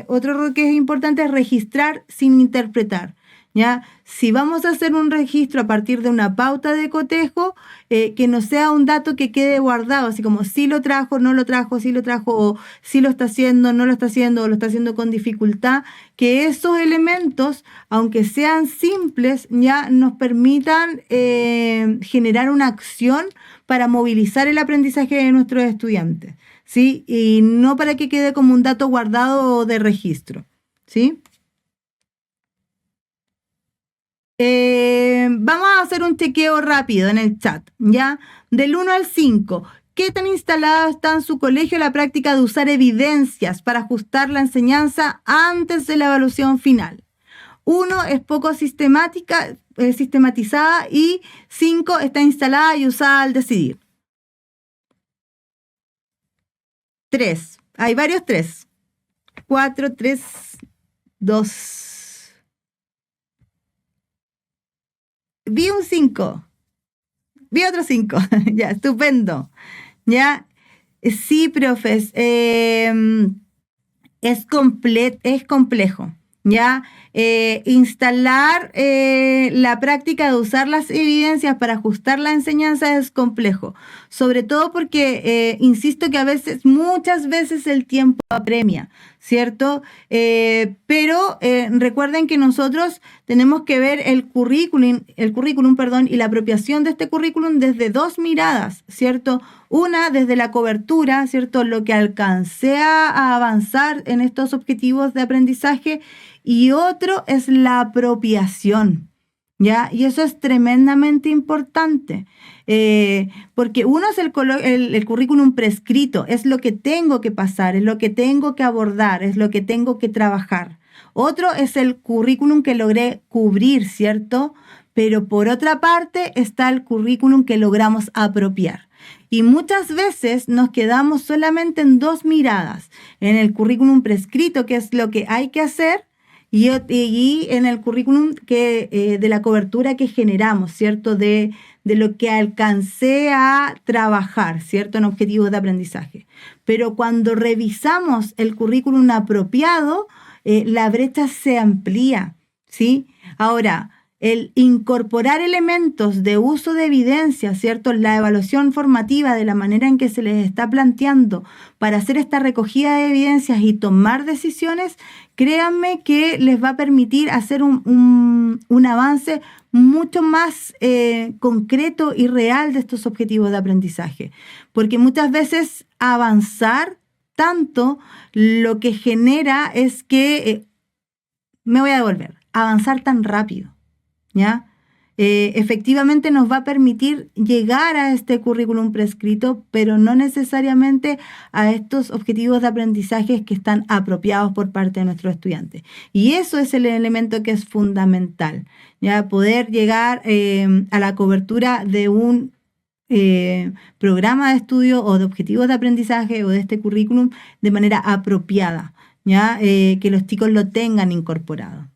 otro error que es importante es registrar sin interpretar, ¿ya? Si vamos a hacer un registro a partir de una pauta de cotejo, que no sea un dato que quede guardado, así como si lo trajo, no lo trajo, si lo trajo, o si lo está haciendo, no lo está haciendo, o lo está haciendo con dificultad, que esos elementos, aunque sean simples, ya nos permitan generar una acción para movilizar el aprendizaje de nuestros estudiantes, ¿sí? Y no para que quede como un dato guardado de registro, ¿sí? Vamos a hacer un chequeo rápido en el chat, ¿ya? Del 1 al 5. ¿Qué tan instalada está en su colegio la práctica de usar evidencias para ajustar la enseñanza antes de la evaluación final? 1 es poco sistematizada y 5 está instalada y usada al decidir. 3. Hay varios 3. 4, 3, 2. vi un 5. Vi otro 5. Ya, estupendo. Ya, sí, profes. Es complejo. ¿Ya? Instalar la práctica de usar las evidencias para ajustar la enseñanza es complejo, sobre todo porque, insisto que muchas veces el tiempo apremia, ¿cierto? Pero recuerden que nosotros tenemos que ver el currículum, y la apropiación de este currículum desde dos miradas, ¿cierto? Una, desde la cobertura, ¿cierto? Lo que alcancé a avanzar en estos objetivos de aprendizaje, y otro es la apropiación, ¿ya? Y eso es tremendamente importante, porque uno es el currículum prescrito, es lo que tengo que pasar, es lo que tengo que abordar, es lo que tengo que trabajar. Otro es el currículum que logré cubrir, ¿cierto? Pero por otra parte está el currículum que logramos apropiar. Y muchas veces nos quedamos solamente en dos miradas, en el currículum prescrito, que es lo que hay que hacer, y en el currículum de la cobertura que generamos, ¿cierto? De lo que alcancé a trabajar, ¿cierto? En objetivos de aprendizaje. Pero cuando revisamos el currículum apropiado, la brecha se amplía, ¿sí? Ahora, el incorporar elementos de uso de evidencia, ¿cierto? La evaluación formativa de la manera en que se les está planteando para hacer esta recogida de evidencias y tomar decisiones, créanme que les va a permitir hacer un avance mucho más concreto y real de estos objetivos de aprendizaje. Porque muchas veces avanzar tanto lo que genera es que, me voy a devolver, avanzar tan rápido, ¿ya? Efectivamente nos va a permitir llegar a este currículum prescrito, pero no necesariamente a estos objetivos de aprendizaje que están apropiados por parte de nuestros estudiantes. Y eso es el elemento que es fundamental, ¿ya? Poder llegar a la cobertura de un programa de estudio o de objetivos de aprendizaje o de este currículum de manera apropiada, ¿ya? Que los chicos lo tengan incorporado.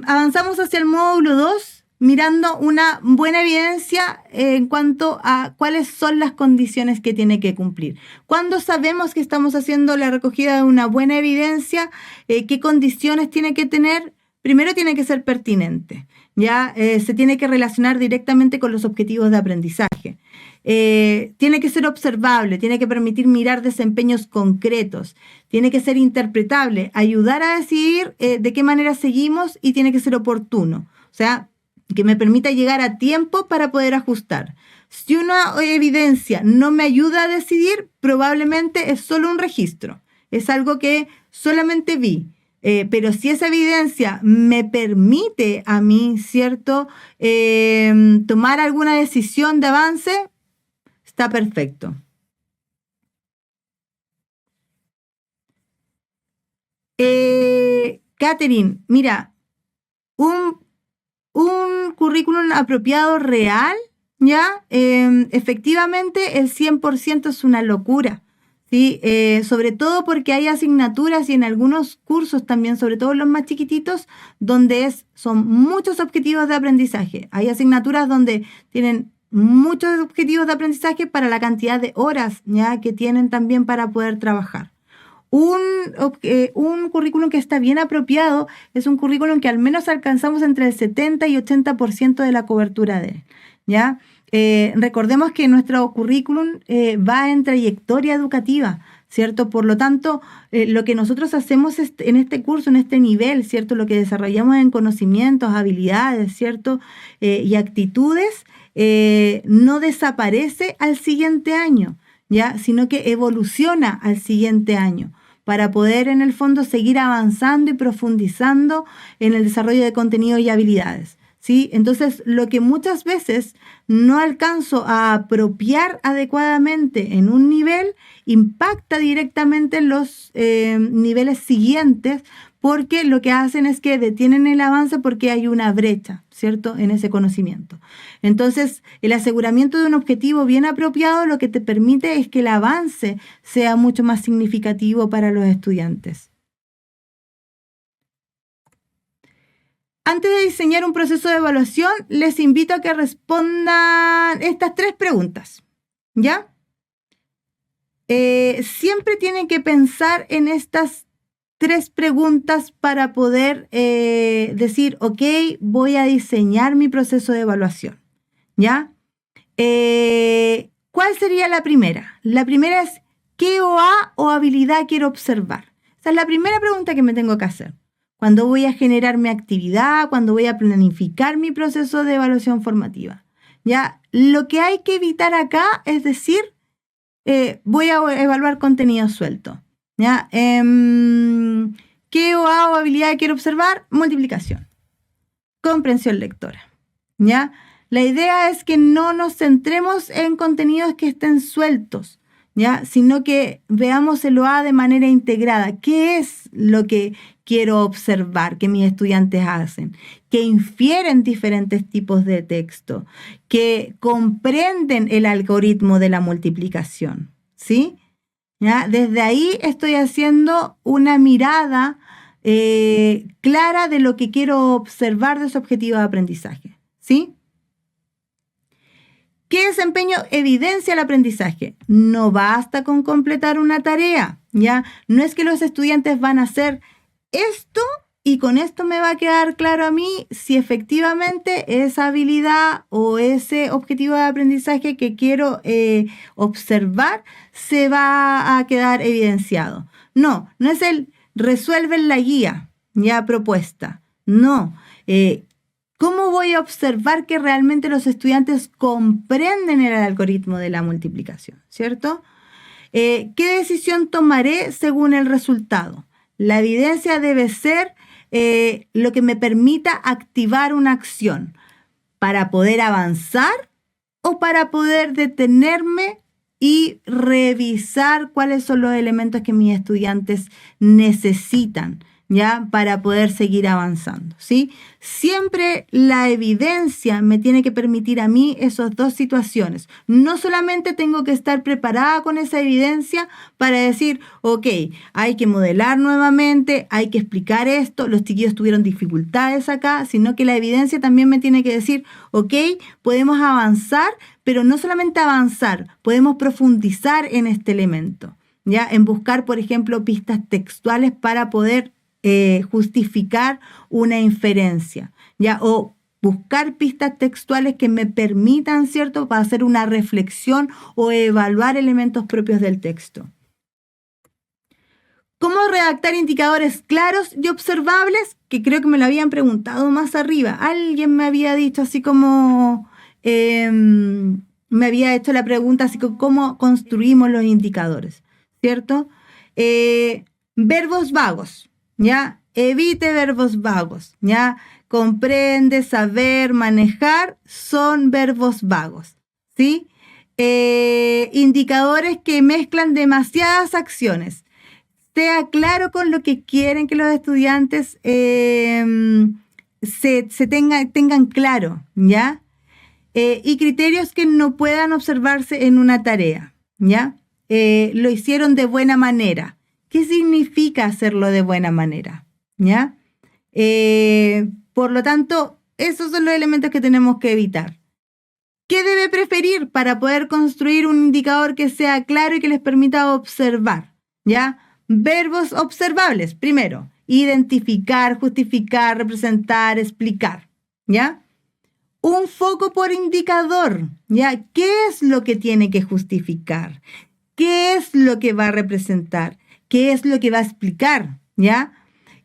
Avanzamos hacia el módulo 2, mirando una buena evidencia en cuanto a cuáles son las condiciones que tiene que cumplir. ¿Cuándo sabemos que estamos haciendo la recogida de una buena evidencia? ¿Qué condiciones tiene que tener? Primero, tiene que ser pertinente, ¿ya? Se tiene que relacionar directamente con los objetivos de aprendizaje. Tiene que ser observable, tiene que permitir mirar desempeños concretos, tiene que ser interpretable, ayudar a decidir de qué manera seguimos, y tiene que ser oportuno, o sea, que me permita llegar a tiempo para poder ajustar. Si una evidencia no me ayuda a decidir, probablemente es solo un registro, es algo que solamente vi. Pero si esa evidencia me permite a mí, ¿cierto?, tomar alguna decisión de avance, está perfecto. Catherine, mira, un currículum apropiado real, ¿ya? Efectivamente, el 100% es una locura, ¿sí? Sobre todo porque hay asignaturas, y en algunos cursos también, sobre todo los más chiquititos, donde son muchos objetivos de aprendizaje. Hay asignaturas donde tienen muchos objetivos de aprendizaje para la cantidad de horas, ¿ya?, que tienen también para poder trabajar. Un currículum que está bien apropiado es un currículum que al menos alcanzamos entre el 70 y 80% de la cobertura de él, ¿ya? Recordemos que nuestro currículum va en trayectoria educativa, ¿cierto? Por lo tanto, lo que nosotros hacemos en este curso, en este nivel, ¿cierto? Lo que desarrollamos en conocimientos, habilidades, ¿cierto? Y actitudes, no desaparece al siguiente año, ¿ya? Sino que evoluciona al siguiente año, para poder en el fondo seguir avanzando y profundizando en el desarrollo de contenidos y habilidades, ¿sí? Entonces, lo que muchas veces no alcanzo a apropiar adecuadamente en un nivel, impacta directamente en los niveles siguientes, porque lo que hacen es que detienen el avance porque hay una brecha, ¿cierto?, en ese conocimiento. Entonces, el aseguramiento de un objetivo bien apropiado lo que te permite es que el avance sea mucho más significativo para los estudiantes. Antes de diseñar un proceso de evaluación, les invito a que respondan estas 3 preguntas, ¿ya? Siempre tienen que pensar en estas 3 preguntas para poder decir, ok, voy a diseñar mi proceso de evaluación, ¿ya? ¿Cuál sería la primera? La primera es, ¿qué OA o habilidad quiero observar? Esa es la primera pregunta que me tengo que hacer. Cuando voy a generar mi actividad, cuando voy a planificar mi proceso de evaluación formativa, ¿ya? Lo que hay que evitar acá es decir, voy a evaluar contenido suelto, ¿ya? ¿Qué OA o habilidad quiero observar? Multiplicación, comprensión lectora, ¿ya? La idea es que no nos centremos en contenidos que estén sueltos, ¿ya? Sino que veamos el OA de manera integrada. ¿Qué es lo que quiero observar que mis estudiantes hacen? Que infieren diferentes tipos de texto, que comprenden el algoritmo de la multiplicación, ¿sí? ¿Ya? Desde ahí estoy haciendo una mirada clara de lo que quiero observar de su objetivo de aprendizaje, ¿sí? ¿Qué desempeño evidencia el aprendizaje? No basta con completar una tarea, ¿ya? No es que los estudiantes van a hacer esto y con esto me va a quedar claro a mí si efectivamente esa habilidad o ese objetivo de aprendizaje que quiero observar se va a quedar evidenciado. No es el resuelven la guía ya propuesta. No. ¿Cómo voy a observar que realmente los estudiantes comprenden el algoritmo de la multiplicación? ¿Cierto? ¿Qué decisión tomaré según el resultado? La evidencia debe ser lo que me permita activar una acción para poder avanzar o para poder detenerme y revisar cuáles son los elementos que mis estudiantes necesitan, ¿ya? Para poder seguir avanzando, ¿sí? Siempre la evidencia me tiene que permitir a mí esas 2 situaciones. No solamente tengo que estar preparada con esa evidencia para decir, ok, hay que modelar nuevamente, hay que explicar esto, los chiquillos tuvieron dificultades acá, sino que la evidencia también me tiene que decir, ok, podemos avanzar, pero no solamente avanzar, podemos profundizar en este elemento, ¿ya? En buscar, por ejemplo, pistas textuales para poder justificar una inferencia, ¿ya? O buscar pistas textuales que me permitan, ¿cierto?, para hacer una reflexión o evaluar elementos propios del texto. ¿Cómo redactar indicadores claros y observables? Que creo que me lo habían preguntado más arriba. Alguien me había dicho así como, me había hecho la pregunta así como, ¿cómo construimos los indicadores? ¿Cierto? Verbos vagos. ¿Ya? Evite verbos vagos, ¿ya? Comprende, saber, manejar son verbos vagos, ¿sí? Indicadores que mezclan demasiadas acciones. Sea claro con lo que quieren que los estudiantes tengan claro, ¿ya? Y criterios que no puedan observarse en una tarea, ¿ya? Lo hicieron de buena manera. ¿Qué significa hacerlo de buena manera? ¿Ya? Por lo tanto, esos son los elementos que tenemos que evitar. ¿Qué debe preferir para poder construir un indicador que sea claro y que les permita observar? ¿Ya? Verbos observables. Primero, identificar, justificar, representar, explicar. ¿Ya? Un foco por indicador. ¿Ya? ¿Qué es lo que tiene que justificar? ¿Qué es lo que va a representar? ¿Qué es lo que va a explicar? ¿Ya?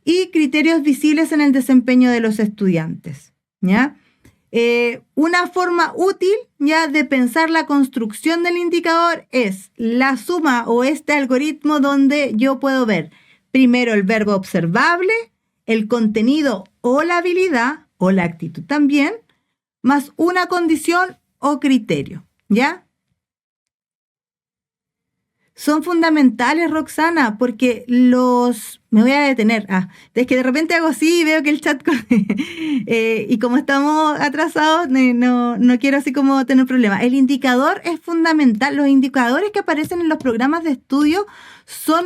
Y criterios visibles en el desempeño de los estudiantes, ¿ya? Una forma útil, ¿ya?, de pensar la construcción del indicador es la suma o este algoritmo donde yo puedo ver primero el verbo observable, el contenido o la habilidad o la actitud también, más una condición o criterio, ¿ya? Son fundamentales, Roxana, porque me voy a detener. Es que de repente hago así y veo que el chat... y como estamos atrasados, no quiero así como tener problemas. El indicador es fundamental. Los indicadores que aparecen en los programas de estudio son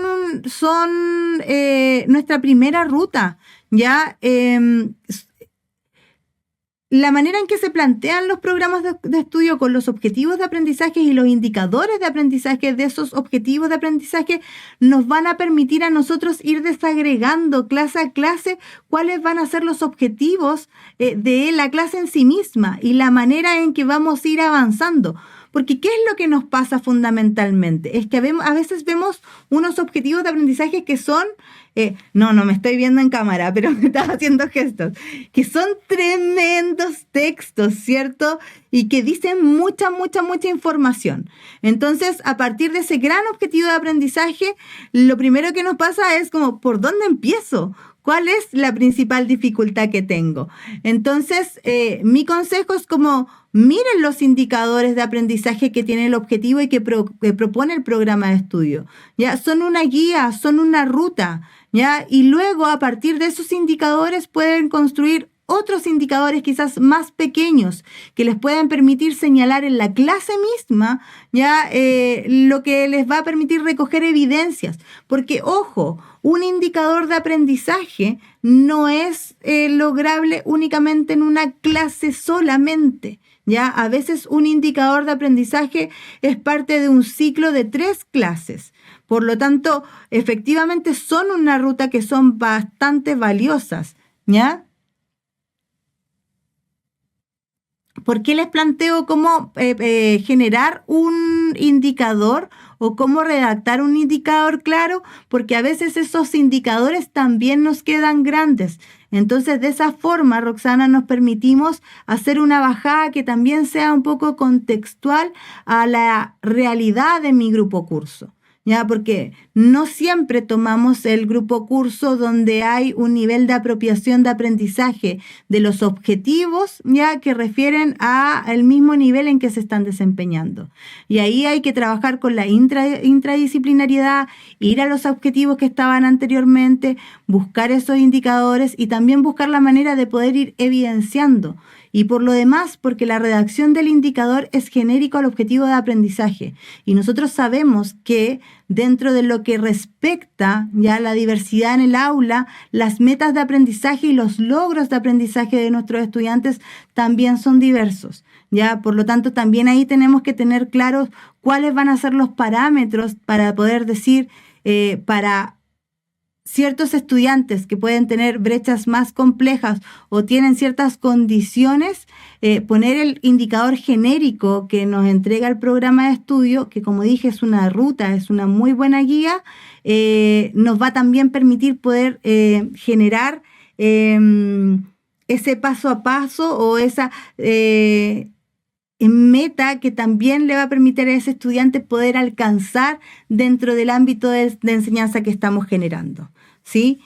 nuestra primera ruta, ¿ya? la manera en que se plantean los programas de estudio con los objetivos de aprendizaje y los indicadores de aprendizaje de esos objetivos de aprendizaje nos van a permitir a nosotros ir desagregando clase a clase cuáles van a ser los objetivos de la clase en sí misma y la manera en que vamos a ir avanzando. Porque ¿qué es lo que nos pasa fundamentalmente? Es que a veces vemos unos objetivos de aprendizaje que son, no me estoy viendo en cámara, pero me estaba haciendo gestos, que son tremendos textos, ¿cierto? Y que dicen mucha información. Entonces, a partir de ese gran objetivo de aprendizaje, lo primero que nos pasa es como, ¿por dónde empiezo? ¿Cuál es la principal dificultad que tengo? Entonces, mi consejo es como, miren los indicadores de aprendizaje que tiene el objetivo y que propone el programa de estudio. ¿Ya? Son una guía, son una ruta, ¿ya? Y luego, a partir de esos indicadores, pueden construir otros indicadores quizás más pequeños que les pueden permitir señalar en la clase misma, ¿ya? Lo que les va a permitir recoger evidencias. Porque, ojo, un indicador de aprendizaje no es lograble únicamente en una clase solamente, ¿ya? A veces un indicador de aprendizaje es parte de un ciclo de 3 clases. Por lo tanto, efectivamente son una ruta que son bastante valiosas, ¿ya? ¿Por qué les planteo cómo generar un indicador o cómo redactar un indicador claro? Porque a veces esos indicadores también nos quedan grandes. Entonces, de esa forma, Roxana, nos permitimos hacer una bajada que también sea un poco contextual a la realidad de mi grupo curso. ¿Ya? Porque no siempre tomamos el grupo curso donde hay un nivel de apropiación de aprendizaje de los objetivos, ya que refieren al mismo nivel en que se están desempeñando. Y ahí hay que trabajar con la intradisciplinariedad, ir a los objetivos que estaban anteriormente, buscar esos indicadores y también buscar la manera de poder ir evidenciando. Y por lo demás, porque la redacción del indicador es genérico al objetivo de aprendizaje. Y nosotros sabemos que dentro de lo que respecta ya a la diversidad en el aula, las metas de aprendizaje y los logros de aprendizaje de nuestros estudiantes también son diversos. Ya, por lo tanto, también ahí tenemos que tener claros cuáles van a ser los parámetros para poder decir, para ciertos estudiantes que pueden tener brechas más complejas o tienen ciertas condiciones, poner el indicador genérico que nos entrega el programa de estudio, que como dije es una ruta, es una muy buena guía, nos va a también permitir poder generar ese paso a paso o esa meta que también le va a permitir a ese estudiante poder alcanzar dentro del ámbito de enseñanza que estamos generando, ¿sí?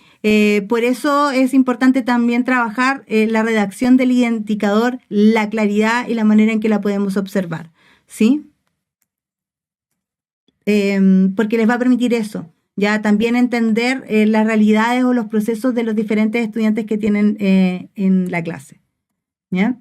Por eso es importante también trabajar la redacción del indicador, la claridad y la manera en que la podemos observar, ¿sí? Porque les va a permitir eso, ya también entender las realidades o los procesos de los diferentes estudiantes que tienen en la clase, ¿ya?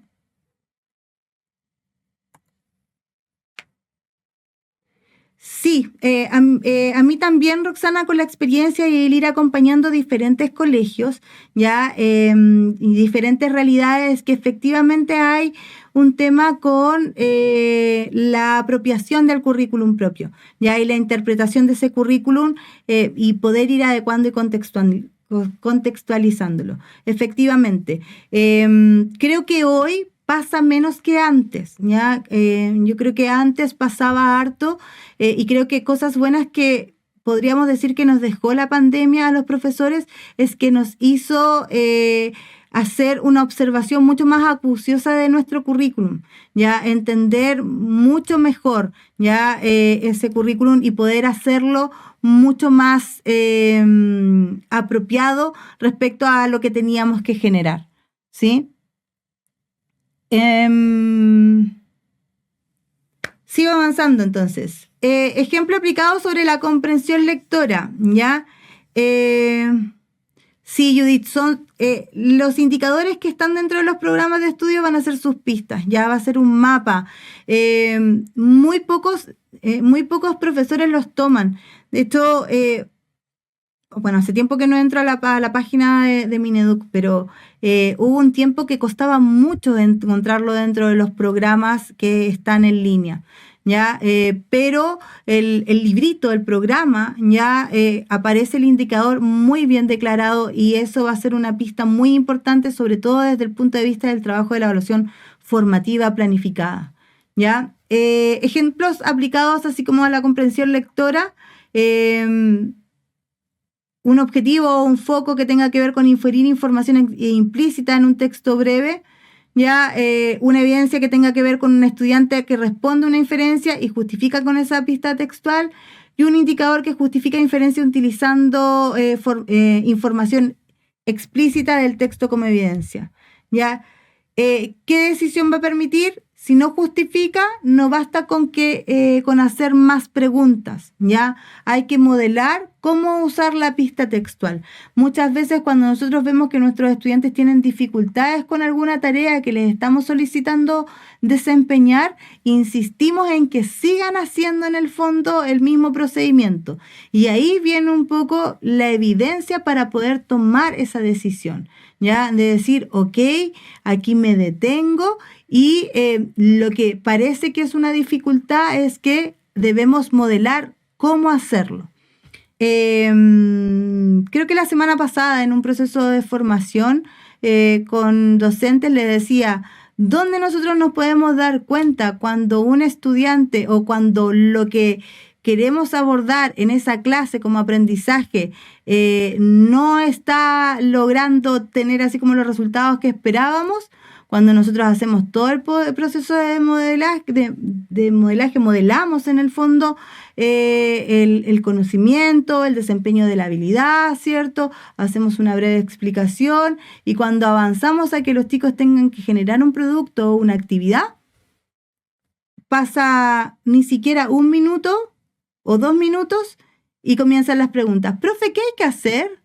Sí, a mí también, Roxana, con la experiencia y el ir acompañando diferentes colegios, ya, y diferentes realidades, que efectivamente hay un tema con la apropiación del currículum propio, ya, y la interpretación de ese currículum y poder ir adecuando y contextualizándolo. Efectivamente, creo que hoy pasa menos que antes, ¿ya? Yo creo que antes pasaba harto y creo que cosas buenas que podríamos decir que nos dejó la pandemia a los profesores es que nos hizo hacer una observación mucho más acuciosa de nuestro currículum, ya entender mucho mejor ya ese currículum y poder hacerlo mucho más apropiado respecto a lo que teníamos que generar, ¿sí? Sigo avanzando entonces. Ejemplo aplicado sobre la comprensión lectora, ¿ya? Sí, Judith, son los indicadores que están dentro de los programas de estudio van a ser sus pistas, ya va a ser un mapa. Muy pocos profesores los toman. De hecho, bueno, hace tiempo que no entro a la página de Mineduc, pero hubo un tiempo que costaba mucho encontrarlo dentro de los programas que están en línea, ¿ya? Pero el librito, el programa, ya aparece el indicador muy bien declarado y eso va a ser una pista muy importante, sobre todo desde el punto de vista del trabajo de la evaluación formativa planificada, ¿ya? Ejemplos aplicados así como a la comprensión lectora, un objetivo o un foco que tenga que ver con inferir información implícita en un texto breve, ya una evidencia que tenga que ver con un estudiante que responde una inferencia y justifica con esa pista textual, y un indicador que justifica inferencia utilizando información explícita del texto como evidencia. ¿Ya? ¿Qué decisión va a permitir? Si no justifica, no basta con hacer más preguntas, ¿ya? Hay que modelar cómo usar la pista textual. Muchas veces cuando nosotros vemos que nuestros estudiantes tienen dificultades con alguna tarea que les estamos solicitando desempeñar, insistimos en que sigan haciendo en el fondo el mismo procedimiento. Y ahí viene un poco la evidencia para poder tomar esa decisión, ¿ya? De decir, ok, aquí me detengo. Y lo que parece que es una dificultad es que debemos modelar cómo hacerlo. Creo que la semana pasada en un proceso de formación con docentes les decía, ¿dónde nosotros nos podemos dar cuenta cuando un estudiante o cuando lo que queremos abordar en esa clase como aprendizaje no está logrando tener así como los resultados que esperábamos? Cuando nosotros hacemos todo el proceso de modelaje, modelamos en el fondo el conocimiento, el desempeño de la habilidad, ¿cierto? Hacemos una breve explicación y cuando avanzamos a que los chicos tengan que generar un producto o una actividad, pasa ni siquiera 1 minuto o 2 minutos y comienzan las preguntas. Profe, ¿qué hay que hacer?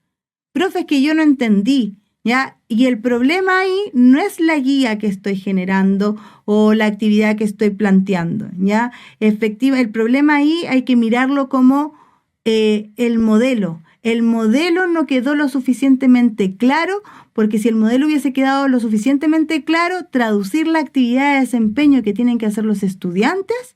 Profe, es que yo no entendí. ¿Ya? Y el problema ahí no es la guía que estoy generando o la actividad que estoy planteando, ¿ya? El problema ahí hay que mirarlo como el modelo. El modelo no quedó lo suficientemente claro, porque si el modelo hubiese quedado lo suficientemente claro, traducir la actividad de desempeño que tienen que hacer los estudiantes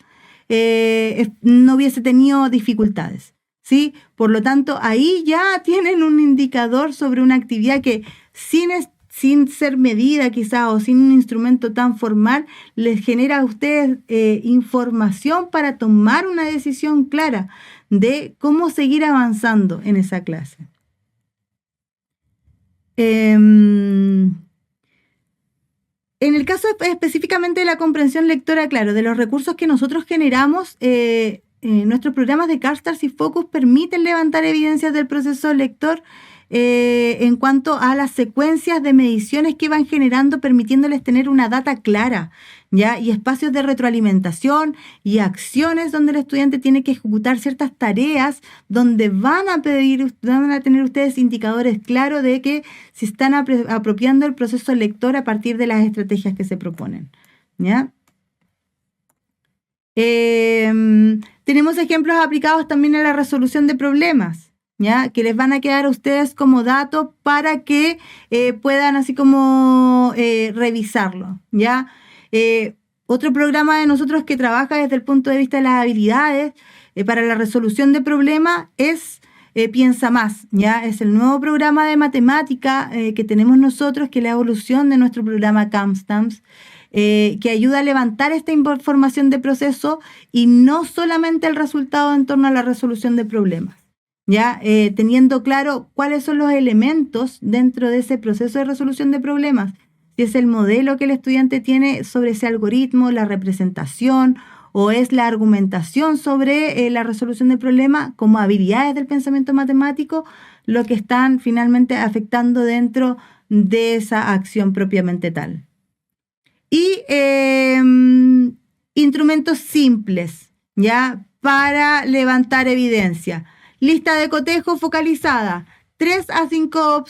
no hubiese tenido dificultades, ¿sí? Por lo tanto, ahí ya tienen un indicador sobre una actividad que sin ser medida quizá o sin un instrumento tan formal, les genera a ustedes información para tomar una decisión clara de cómo seguir avanzando en esa clase. En el caso específicamente de la comprensión lectora, claro, de los recursos que nosotros generamos, nuestros programas de CARSTARS y Focus permiten levantar evidencias del proceso lector en cuanto a las secuencias de mediciones que van generando, permitiéndoles tener una data clara, ¿ya? Y espacios de retroalimentación y acciones donde el estudiante tiene que ejecutar ciertas tareas, donde van a tener ustedes indicadores claros de que se están apropiando el proceso lector a partir de las estrategias que se proponen, ¿ya? Tenemos ejemplos aplicados también a la resolución de problemas, ¿ya? Que les van a quedar a ustedes como datos para que puedan así como revisarlo, ¿ya? Otro programa de nosotros que trabaja desde el punto de vista de las habilidades para la resolución de problemas es Piensa Más, ¿ya? Es el nuevo programa de matemática que tenemos nosotros, que es la evolución de nuestro programa CAMSTAMS, que ayuda a levantar esta información de proceso y no solamente el resultado en torno a la resolución de problemas, ¿ya? Teniendo claro cuáles son los elementos dentro de ese proceso de resolución de problemas, si es el modelo que el estudiante tiene sobre ese algoritmo, la representación, o es la argumentación sobre la resolución de problemas como habilidades del pensamiento matemático, lo que están finalmente afectando dentro de esa acción propiamente tal. Y instrumentos simples, ¿ya? Para levantar evidencia. Lista de cotejo focalizada, 3 a 5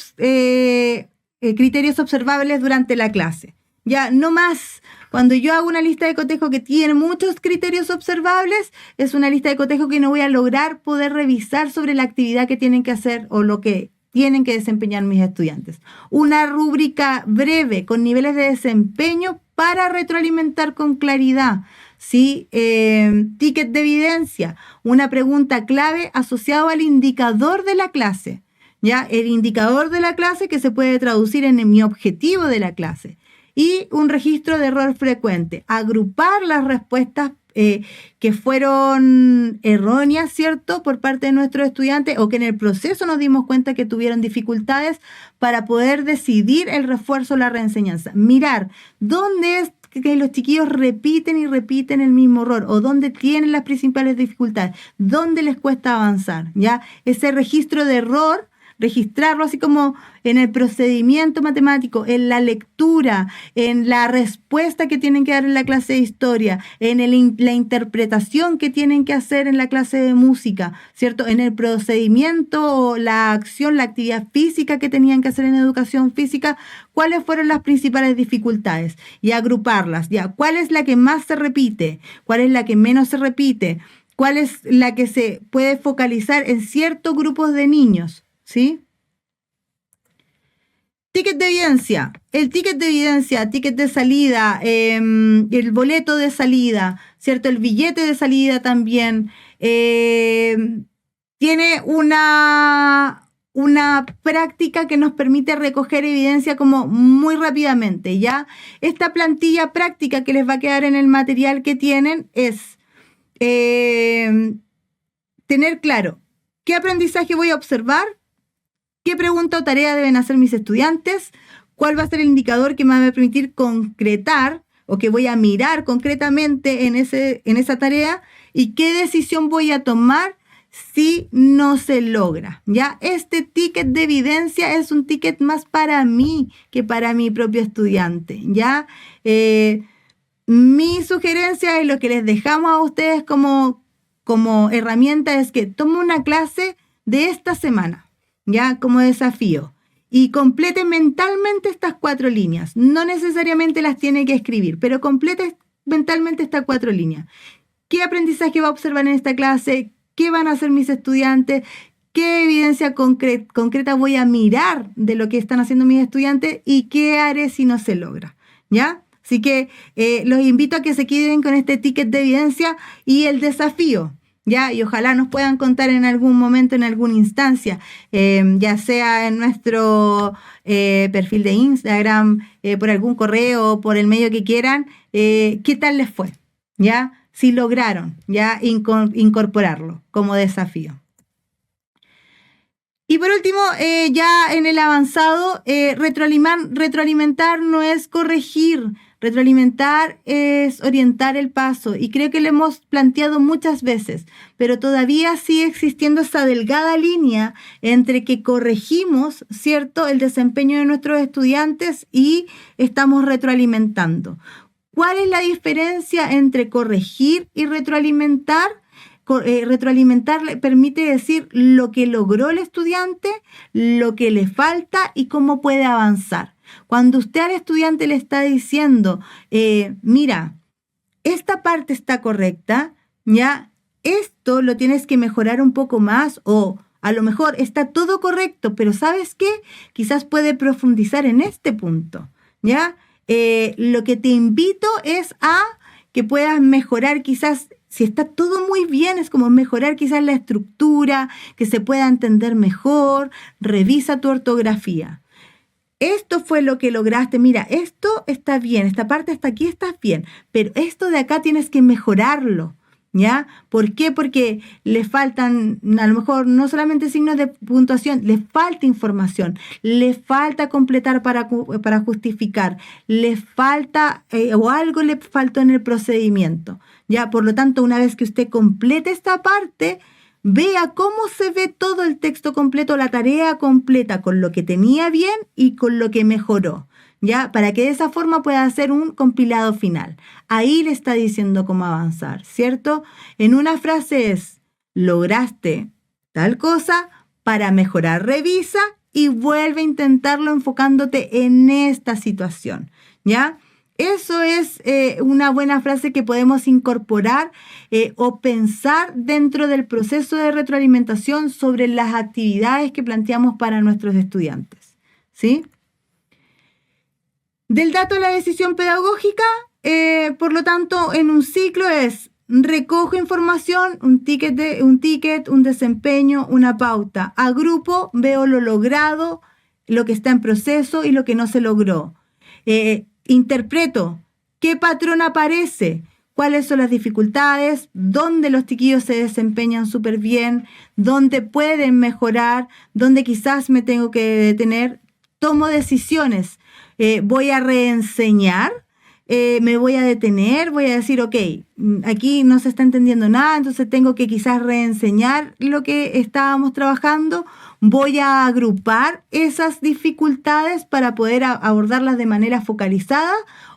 criterios observables durante la clase. Ya, no más Cuando yo hago una lista de cotejo que tiene muchos criterios observables, es una lista de cotejo que no voy a lograr poder revisar sobre la actividad que tienen que hacer o lo que tienen que desempeñar mis estudiantes. Una rúbrica breve con niveles de desempeño para retroalimentar con claridad. ¿Sí? Ticket de evidencia, una pregunta clave asociada al indicador de la clase. ¿Ya? El indicador de la clase que se puede traducir en mi objetivo de la clase. Y un registro de error frecuente. Agrupar las respuestas que fueron erróneas, ¿cierto?, por parte de nuestros estudiantes o que en el proceso nos dimos cuenta que tuvieron dificultades para poder decidir el refuerzo o la reenseñanza. Mirar dónde es que los chiquillos repiten y repiten el mismo error o dónde tienen las principales dificultades, dónde les cuesta avanzar, ¿ya? Ese registro de error, registrarlo así como en el procedimiento matemático, en la lectura, en la respuesta que tienen que dar en la clase de historia, en la interpretación que tienen que hacer en la clase de música, ¿cierto? En el procedimiento o la acción, la actividad física que tenían que hacer en educación física, ¿cuáles fueron las principales dificultades? Y agruparlas, ¿ya? ¿Cuál es la que más se repite? ¿Cuál es la que menos se repite? ¿Cuál es la que se puede focalizar en ciertos grupos de niños? ¿Sí? Ticket de evidencia. El ticket de evidencia, ticket de salida, el boleto de salida, ¿cierto? El billete de salida también. Tiene una práctica que nos permite recoger evidencia como muy rápidamente, ¿ya? Esta plantilla práctica que les va a quedar en el material que tienen es tener claro qué aprendizaje voy a observar, qué pregunta o tarea deben hacer mis estudiantes, cuál va a ser el indicador que me va a permitir concretar o que voy a mirar concretamente en esa tarea y qué decisión voy a tomar si no se logra, ¿ya? Este ticket de evidencia es un ticket más para mí que para mi propio estudiante, ¿ya? Mi sugerencia y lo que les dejamos a ustedes como herramienta es que tomen una clase de esta semana, ¿ya? Como desafío. Y complete mentalmente estas 4 líneas. No necesariamente las tiene que escribir, pero complete mentalmente estas 4 líneas. ¿Qué aprendizaje va a observar en esta clase? ¿Qué van a hacer mis estudiantes? ¿Qué evidencia concreta voy a mirar de lo que están haciendo mis estudiantes? ¿Y qué haré si no se logra? ¿Ya? Así que los invito a que se queden con este ticket de evidencia y el desafío. ¿Ya? Y ojalá nos puedan contar en algún momento, en alguna instancia, ya sea en nuestro perfil de Instagram, por algún correo, por el medio que quieran, qué tal les fue, ¿ya? Si lograron ya incorporarlo como desafío. Y por último, ya en el avanzado, retroalimentar no es corregir. Retroalimentar es orientar el paso y creo que lo hemos planteado muchas veces, pero todavía sigue existiendo esa delgada línea entre que corregimos, ¿cierto?, el desempeño de nuestros estudiantes y estamos retroalimentando. ¿Cuál es la diferencia entre corregir y retroalimentar? Retroalimentar le permite decir lo que logró el estudiante, lo que le falta y cómo puede avanzar. Cuando usted al estudiante le está diciendo, mira, esta parte está correcta, ya, esto lo tienes que mejorar un poco más o a lo mejor está todo correcto, pero ¿sabes qué? Quizás puede profundizar en este punto, ¿ya? Lo que te invito es a que puedas mejorar quizás, si está todo muy bien, es como mejorar quizás la estructura, que se pueda entender mejor, revisa tu ortografía. Esto fue lo que lograste, mira, esto está bien, esta parte hasta aquí está bien, pero esto de acá tienes que mejorarlo, ¿ya? ¿Por qué? Porque le faltan, a lo mejor, no solamente signos de puntuación, le falta información, le falta completar para justificar, le falta, o algo le faltó en el procedimiento, ¿ya? Por lo tanto, una vez que usted complete esta parte, vea cómo se ve todo el texto completo, la tarea completa, con lo que tenía bien y con lo que mejoró, ¿ya? Para que de esa forma pueda hacer un compilado final. Ahí le está diciendo cómo avanzar, ¿cierto? En una frase es, lograste tal cosa, para mejorar revisa y vuelve a intentarlo enfocándote en esta situación, ¿ya? eso es una buena frase que podemos incorporar o pensar dentro del proceso de retroalimentación sobre las actividades que planteamos para nuestros estudiantes, ¿sí? Del dato a la decisión pedagógica, por lo tanto, en un ciclo es recojo información, un ticket, un desempeño, una pauta. Agrupo, veo lo logrado, lo que está en proceso y lo que no se logró. Interpreto qué patrón aparece, cuáles son las dificultades, dónde los chiquillos se desempeñan súper bien, dónde pueden mejorar, dónde quizás me tengo que detener. Tomo decisiones. Voy a reenseñar, me voy a detener, voy a decir, ok, aquí no se está entendiendo nada, entonces tengo que quizás reenseñar lo que estábamos trabajando. Voy a agrupar esas dificultades para poder abordarlas de manera focalizada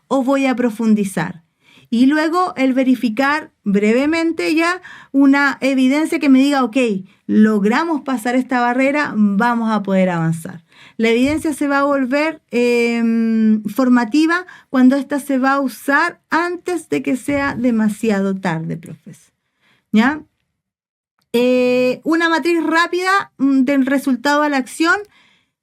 o voy a profundizar. Y luego el verificar brevemente ya una evidencia que me diga, ok, logramos pasar esta barrera, vamos a poder avanzar. La evidencia se va a volver formativa cuando ésta se va a usar antes de que sea demasiado tarde, profesor. ¿Ya? Una matriz rápida del resultado a la acción,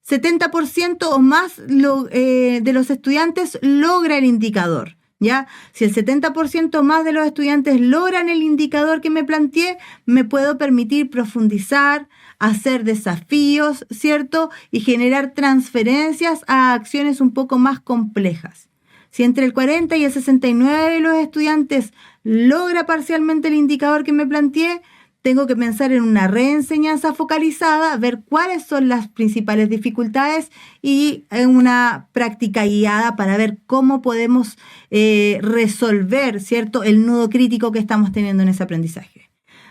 70% o más de los estudiantes logra el indicador. ¿Ya? Si el 70% más de los estudiantes logran el indicador que me planteé, me puedo permitir profundizar, hacer desafíos, ¿cierto? Y generar transferencias a acciones un poco más complejas. Si entre el 40 y el 69 de los estudiantes logra parcialmente el indicador que me planteé, tengo que pensar en una reenseñanza focalizada, ver cuáles son las principales dificultades y en una práctica guiada para ver cómo podemos resolver, ¿cierto?, el nudo crítico que estamos teniendo en ese aprendizaje.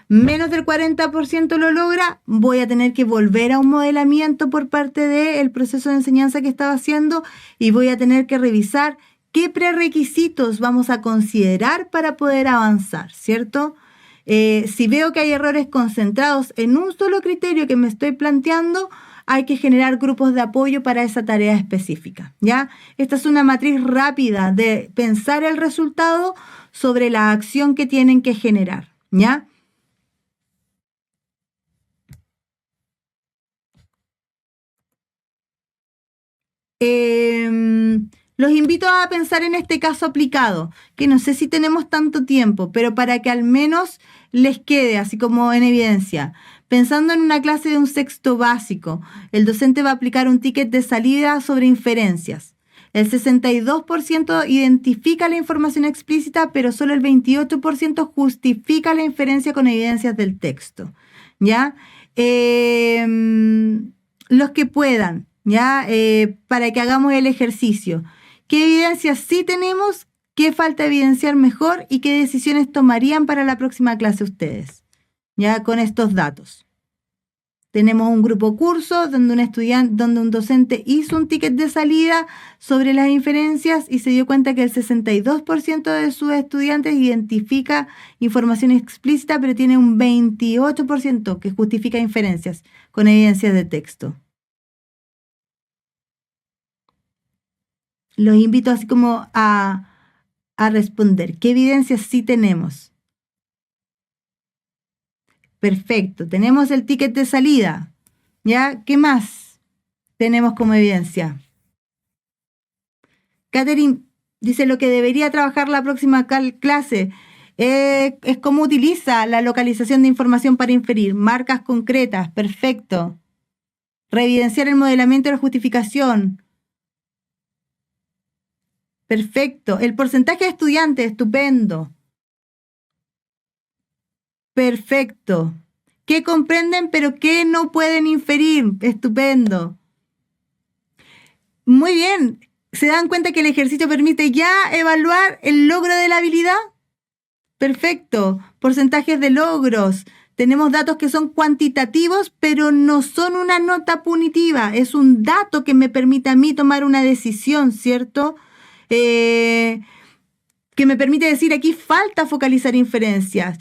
Menos del 40% lo logra, voy a tener que volver a un modelamiento por parte del proceso de enseñanza que estaba haciendo y voy a tener que revisar qué prerequisitos vamos a considerar para poder avanzar, ¿cierto? Si veo que hay errores concentrados en un solo criterio que me estoy planteando, hay que generar grupos de apoyo para esa tarea específica, ¿ya? Esta es una matriz rápida de pensar el resultado sobre la acción que tienen que generar, ¿ya? Los invito a pensar en este caso aplicado, que no sé si tenemos tanto tiempo, pero para que al menos les quede así como en evidencia. Pensando en una clase de un sexto básico, el docente va a aplicar un ticket de salida sobre inferencias. El 62% identifica la información explícita, pero solo el 28% justifica la inferencia con evidencias del texto, ¿ya? Los que puedan, ¿ya? Para que hagamos el ejercicio. ¿Qué evidencias sí tenemos? ¿Qué falta evidenciar mejor? ¿Y qué decisiones tomarían para la próxima clase ustedes? Ya con estos datos. Tenemos un grupo curso donde un docente hizo un ticket de salida sobre las inferencias y se dio cuenta que el 62% de sus estudiantes identifica información explícita, pero tiene un 28% que justifica inferencias con evidencias de texto. Los invito así como a responder. ¿Qué evidencias sí tenemos? Perfecto. Tenemos el ticket de salida. ¿Ya? ¿Qué más tenemos como evidencia? Catherine dice lo que debería trabajar la próxima clase es cómo utiliza la localización de información para inferir. Marcas concretas. Perfecto. Reevidenciar el modelamiento de la justificación. Perfecto. El porcentaje de estudiantes, estupendo. Perfecto. ¿Qué comprenden pero qué no pueden inferir? Estupendo. Muy bien. ¿Se dan cuenta que el ejercicio permite ya evaluar el logro de la habilidad? Perfecto. Porcentajes de logros. Tenemos datos que son cuantitativos, pero no son una nota punitiva. Es un dato que me permite a mí tomar una decisión, ¿cierto? Que me permite decir aquí falta focalizar inferencias,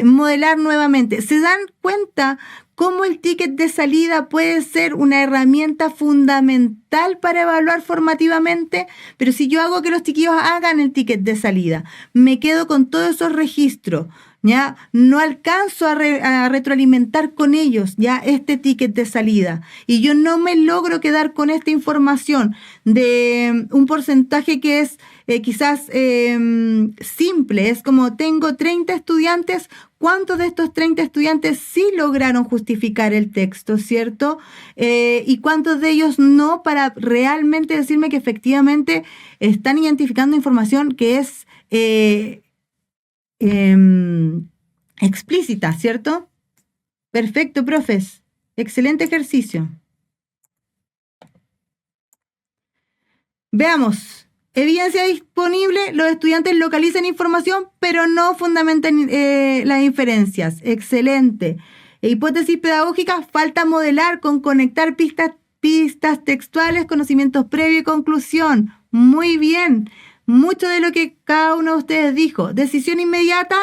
modelar nuevamente. ¿Se dan cuenta cómo el ticket de salida puede ser una herramienta fundamental para evaluar formativamente, pero si yo hago que los chiquillos hagan el ticket de salida, me quedo con todos esos registros, ¿ya? No alcanzo a retroalimentar con ellos ya este ticket de salida y yo no me logro quedar con esta información de un porcentaje que es quizás simple. Es como tengo 30 estudiantes, ¿cuántos de estos 30 estudiantes sí lograron justificar el texto, cierto? Y cuántos de ellos no, para realmente decirme que efectivamente están identificando información que es explícita, ¿cierto? Perfecto, profes. Excelente ejercicio. Veamos. Evidencia disponible, los estudiantes localizan información, pero no fundamentan las inferencias. Excelente. Hipótesis pedagógica, falta modelar con conectar pistas textuales, conocimientos previos y conclusión. Muy bien. Mucho de lo que cada uno de ustedes dijo. Decisión inmediata,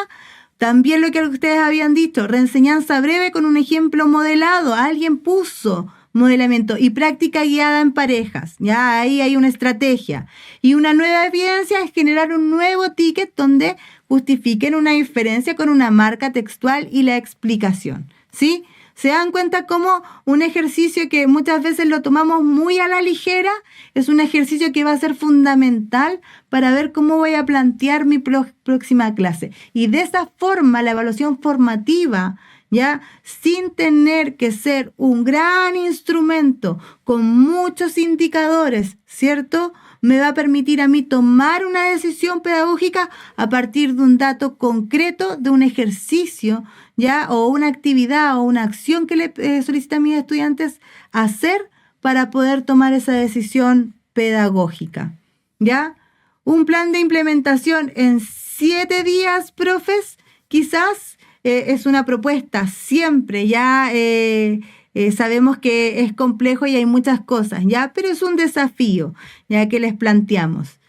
también lo que ustedes habían dicho. Reenseñanza breve con un ejemplo modelado. Alguien puso modelamiento y práctica guiada en parejas. Ya ahí hay una estrategia. Y una nueva evidencia es generar un nuevo ticket donde justifiquen una inferencia con una marca textual y la explicación. ¿Sí? ¿Se dan cuenta cómo un ejercicio que muchas veces lo tomamos muy a la ligera es un ejercicio que va a ser fundamental para ver cómo voy a plantear mi próxima clase? Y de esa forma, la evaluación formativa, ya sin tener que ser un gran instrumento con muchos indicadores, ¿cierto?, me va a permitir a mí tomar una decisión pedagógica a partir de un dato concreto, de un ejercicio, ¿ya? O una actividad o una acción que le solicita a mis estudiantes hacer para poder tomar esa decisión pedagógica, ¿ya? Un plan de implementación en 7 días, profes, quizás es una propuesta siempre, ya sabemos que es complejo y hay muchas cosas, ¿ya? Pero es un desafío, ya que les planteamos.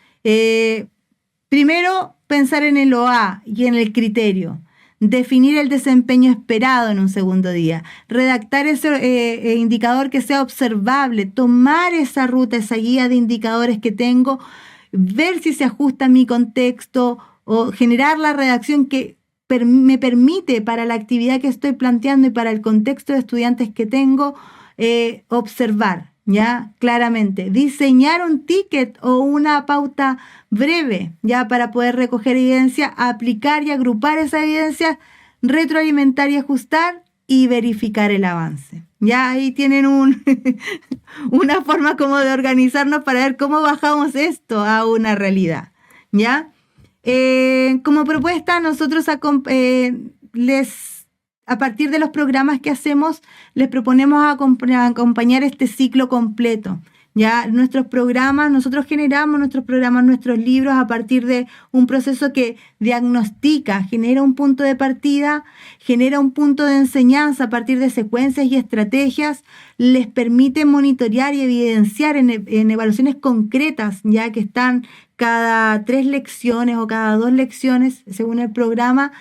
Primero, pensar en el OA y en el criterio. Definir el desempeño esperado en un segundo día. Redactar ese indicador que sea observable. Tomar esa ruta, esa guía de indicadores que tengo. Ver si se ajusta a mi contexto o generar la redacción que me permite para la actividad que estoy planteando y para el contexto de estudiantes que tengo, observar, ¿ya? Claramente. Diseñar un ticket o una pauta breve, ¿ya? Para poder recoger evidencia, aplicar y agrupar esa evidencia, retroalimentar y ajustar y verificar el avance. Ya ahí tienen una forma como de organizarnos para ver cómo bajamos esto a una realidad, ¿ya? Como propuesta, nosotros a partir de los programas que hacemos, les proponemos acompañar este ciclo completo. Ya nosotros generamos nuestros programas, nuestros libros a partir de un proceso que diagnostica, genera un punto de partida, genera un punto de enseñanza a partir de secuencias y estrategias, les permite monitorear y evidenciar en evaluaciones concretas, ya que están cada 3 lecciones o cada 2 lecciones, según el programa,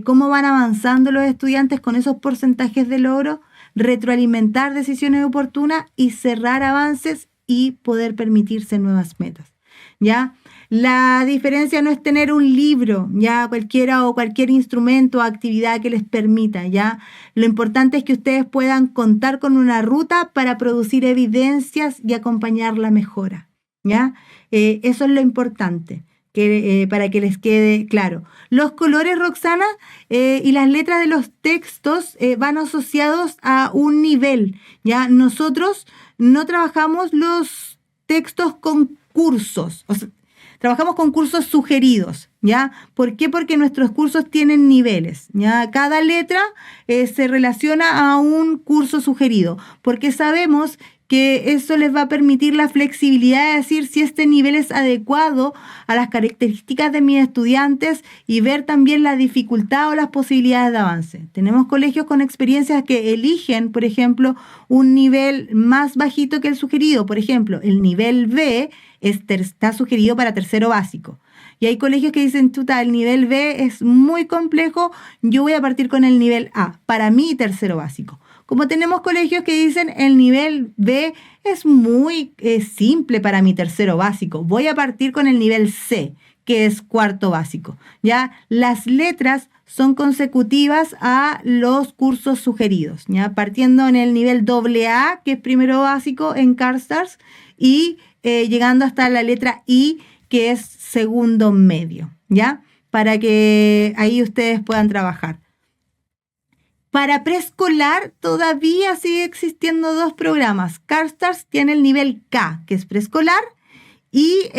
cómo van avanzando los estudiantes con esos porcentajes de logro, retroalimentar decisiones oportunas y cerrar avances y poder permitirse nuevas metas, ¿ya? La diferencia no es tener un libro, ya, cualquier instrumento o actividad que les permita, ¿ya? Lo importante es que ustedes puedan contar con una ruta para producir evidencias y acompañar la mejora, ¿ya? Eso es lo importante, para que les quede claro. Los colores, Roxana, y las letras de los textos van asociados a un nivel, ¿ya? Nosotros no trabajamos los textos con cursos, o sea, trabajamos con cursos sugeridos, ¿ya? ¿Por qué? Porque nuestros cursos tienen niveles, ¿ya? Cada letra se relaciona a un curso sugerido, porque sabemos que eso les va a permitir la flexibilidad de decir si este nivel es adecuado a las características de mis estudiantes y ver también la dificultad o las posibilidades de avance. Tenemos colegios con experiencias que eligen, por ejemplo, un nivel más bajito que el sugerido. Por ejemplo, el nivel B está sugerido para tercero básico. Y hay colegios que dicen, el nivel B es muy complejo, yo voy a partir con el nivel A, para mí tercero básico. como tenemos colegios que dicen el nivel B es muy simple para mi tercero básico, voy a partir con el nivel C, que es cuarto básico. ¿Ya? Las letras son consecutivas a los cursos sugeridos, ¿ya? Partiendo en el nivel AA, que es primero básico en CARSTARS, y llegando hasta la letra I, que es segundo medio, ¿ya? Para que ahí ustedes puedan trabajar. Para preescolar todavía sigue existiendo 2 programas. CARSTARS tiene el nivel K, que es preescolar, y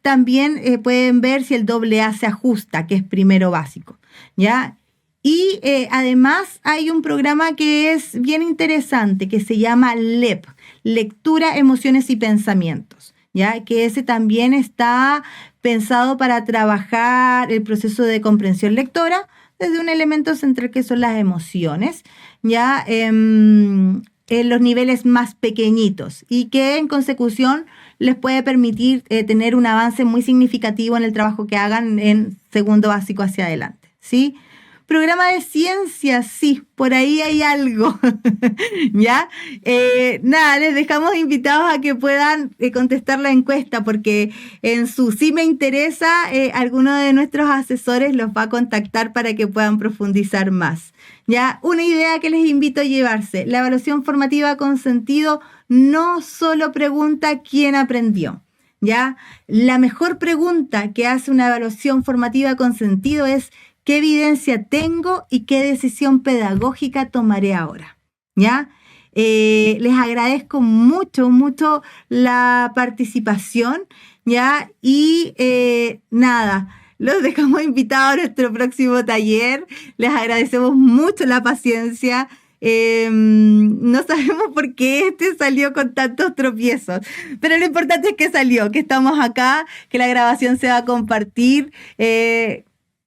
también pueden ver si el AA se ajusta, que es primero básico, ¿ya? Y además hay un programa que es bien interesante, que se llama LEP, Lectura, Emociones y Pensamientos, ¿ya? Que ese también está pensado para trabajar el proceso de comprensión lectora desde un elemento central que son las emociones, ¿ya? En los niveles más pequeñitos, y que en consecución les puede permitir tener un avance muy significativo en el trabajo que hagan en segundo básico hacia adelante, ¿sí? Programa de ciencias, sí, por ahí hay algo, ¿ya? Nada, les dejamos invitados a que puedan contestar la encuesta, porque en su Sí Me Interesa, alguno de nuestros asesores los va a contactar para que puedan profundizar más, ¿ya? Una idea que les invito a llevarse: la evaluación formativa con sentido no solo pregunta quién aprendió, ¿ya? La mejor pregunta que hace una evaluación formativa con sentido es ¿qué evidencia tengo y qué decisión pedagógica tomaré ahora? ¿Ya? Les agradezco mucho, mucho la participación, ¿ya? Y nada, los dejamos invitados a nuestro próximo taller. Les agradecemos mucho la paciencia. No sabemos por qué salió con tantos tropiezos, pero lo importante es que salió, que estamos acá, que la grabación se va a compartir.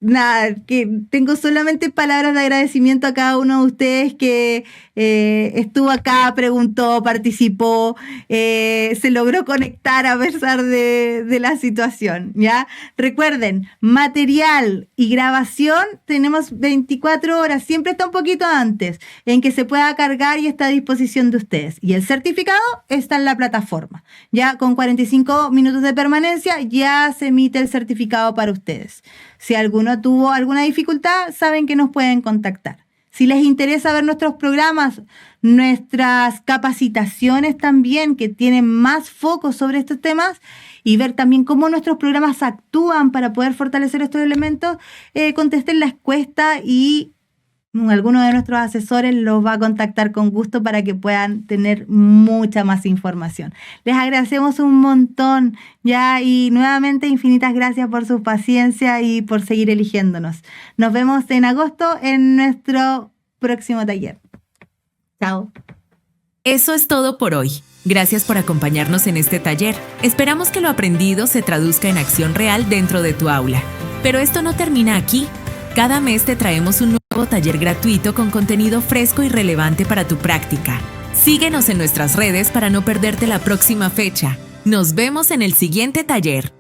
Nada, que tengo solamente palabras de agradecimiento a cada uno de ustedes que estuvo acá, preguntó, participó, se logró conectar a pesar de la situación, ¿ya? Recuerden, material y grabación tenemos 24 horas, siempre está un poquito antes, en que se pueda cargar y está a disposición de ustedes. Y el certificado está en la plataforma, ya con 45 minutos de permanencia ya se emite el certificado para ustedes. Si alguno tuvo alguna dificultad, saben que nos pueden contactar. Si les interesa ver nuestros programas, nuestras capacitaciones también, que tienen más foco sobre estos temas, y ver también cómo nuestros programas actúan para poder fortalecer estos elementos, contesten la encuesta y alguno de nuestros asesores los va a contactar con gusto para que puedan tener mucha más información. Les agradecemos un montón, ya, y nuevamente infinitas gracias por su paciencia y por seguir eligiéndonos. Nos vemos en agosto en nuestro próximo taller. Chao. Eso es todo por hoy. Gracias por acompañarnos en este taller. Esperamos que lo aprendido se traduzca en acción real dentro de tu aula. Pero esto no termina aquí. Cada mes te traemos un nuevo taller gratuito con contenido fresco y relevante para tu práctica. Síguenos en nuestras redes para no perderte la próxima fecha. Nos vemos en el siguiente taller.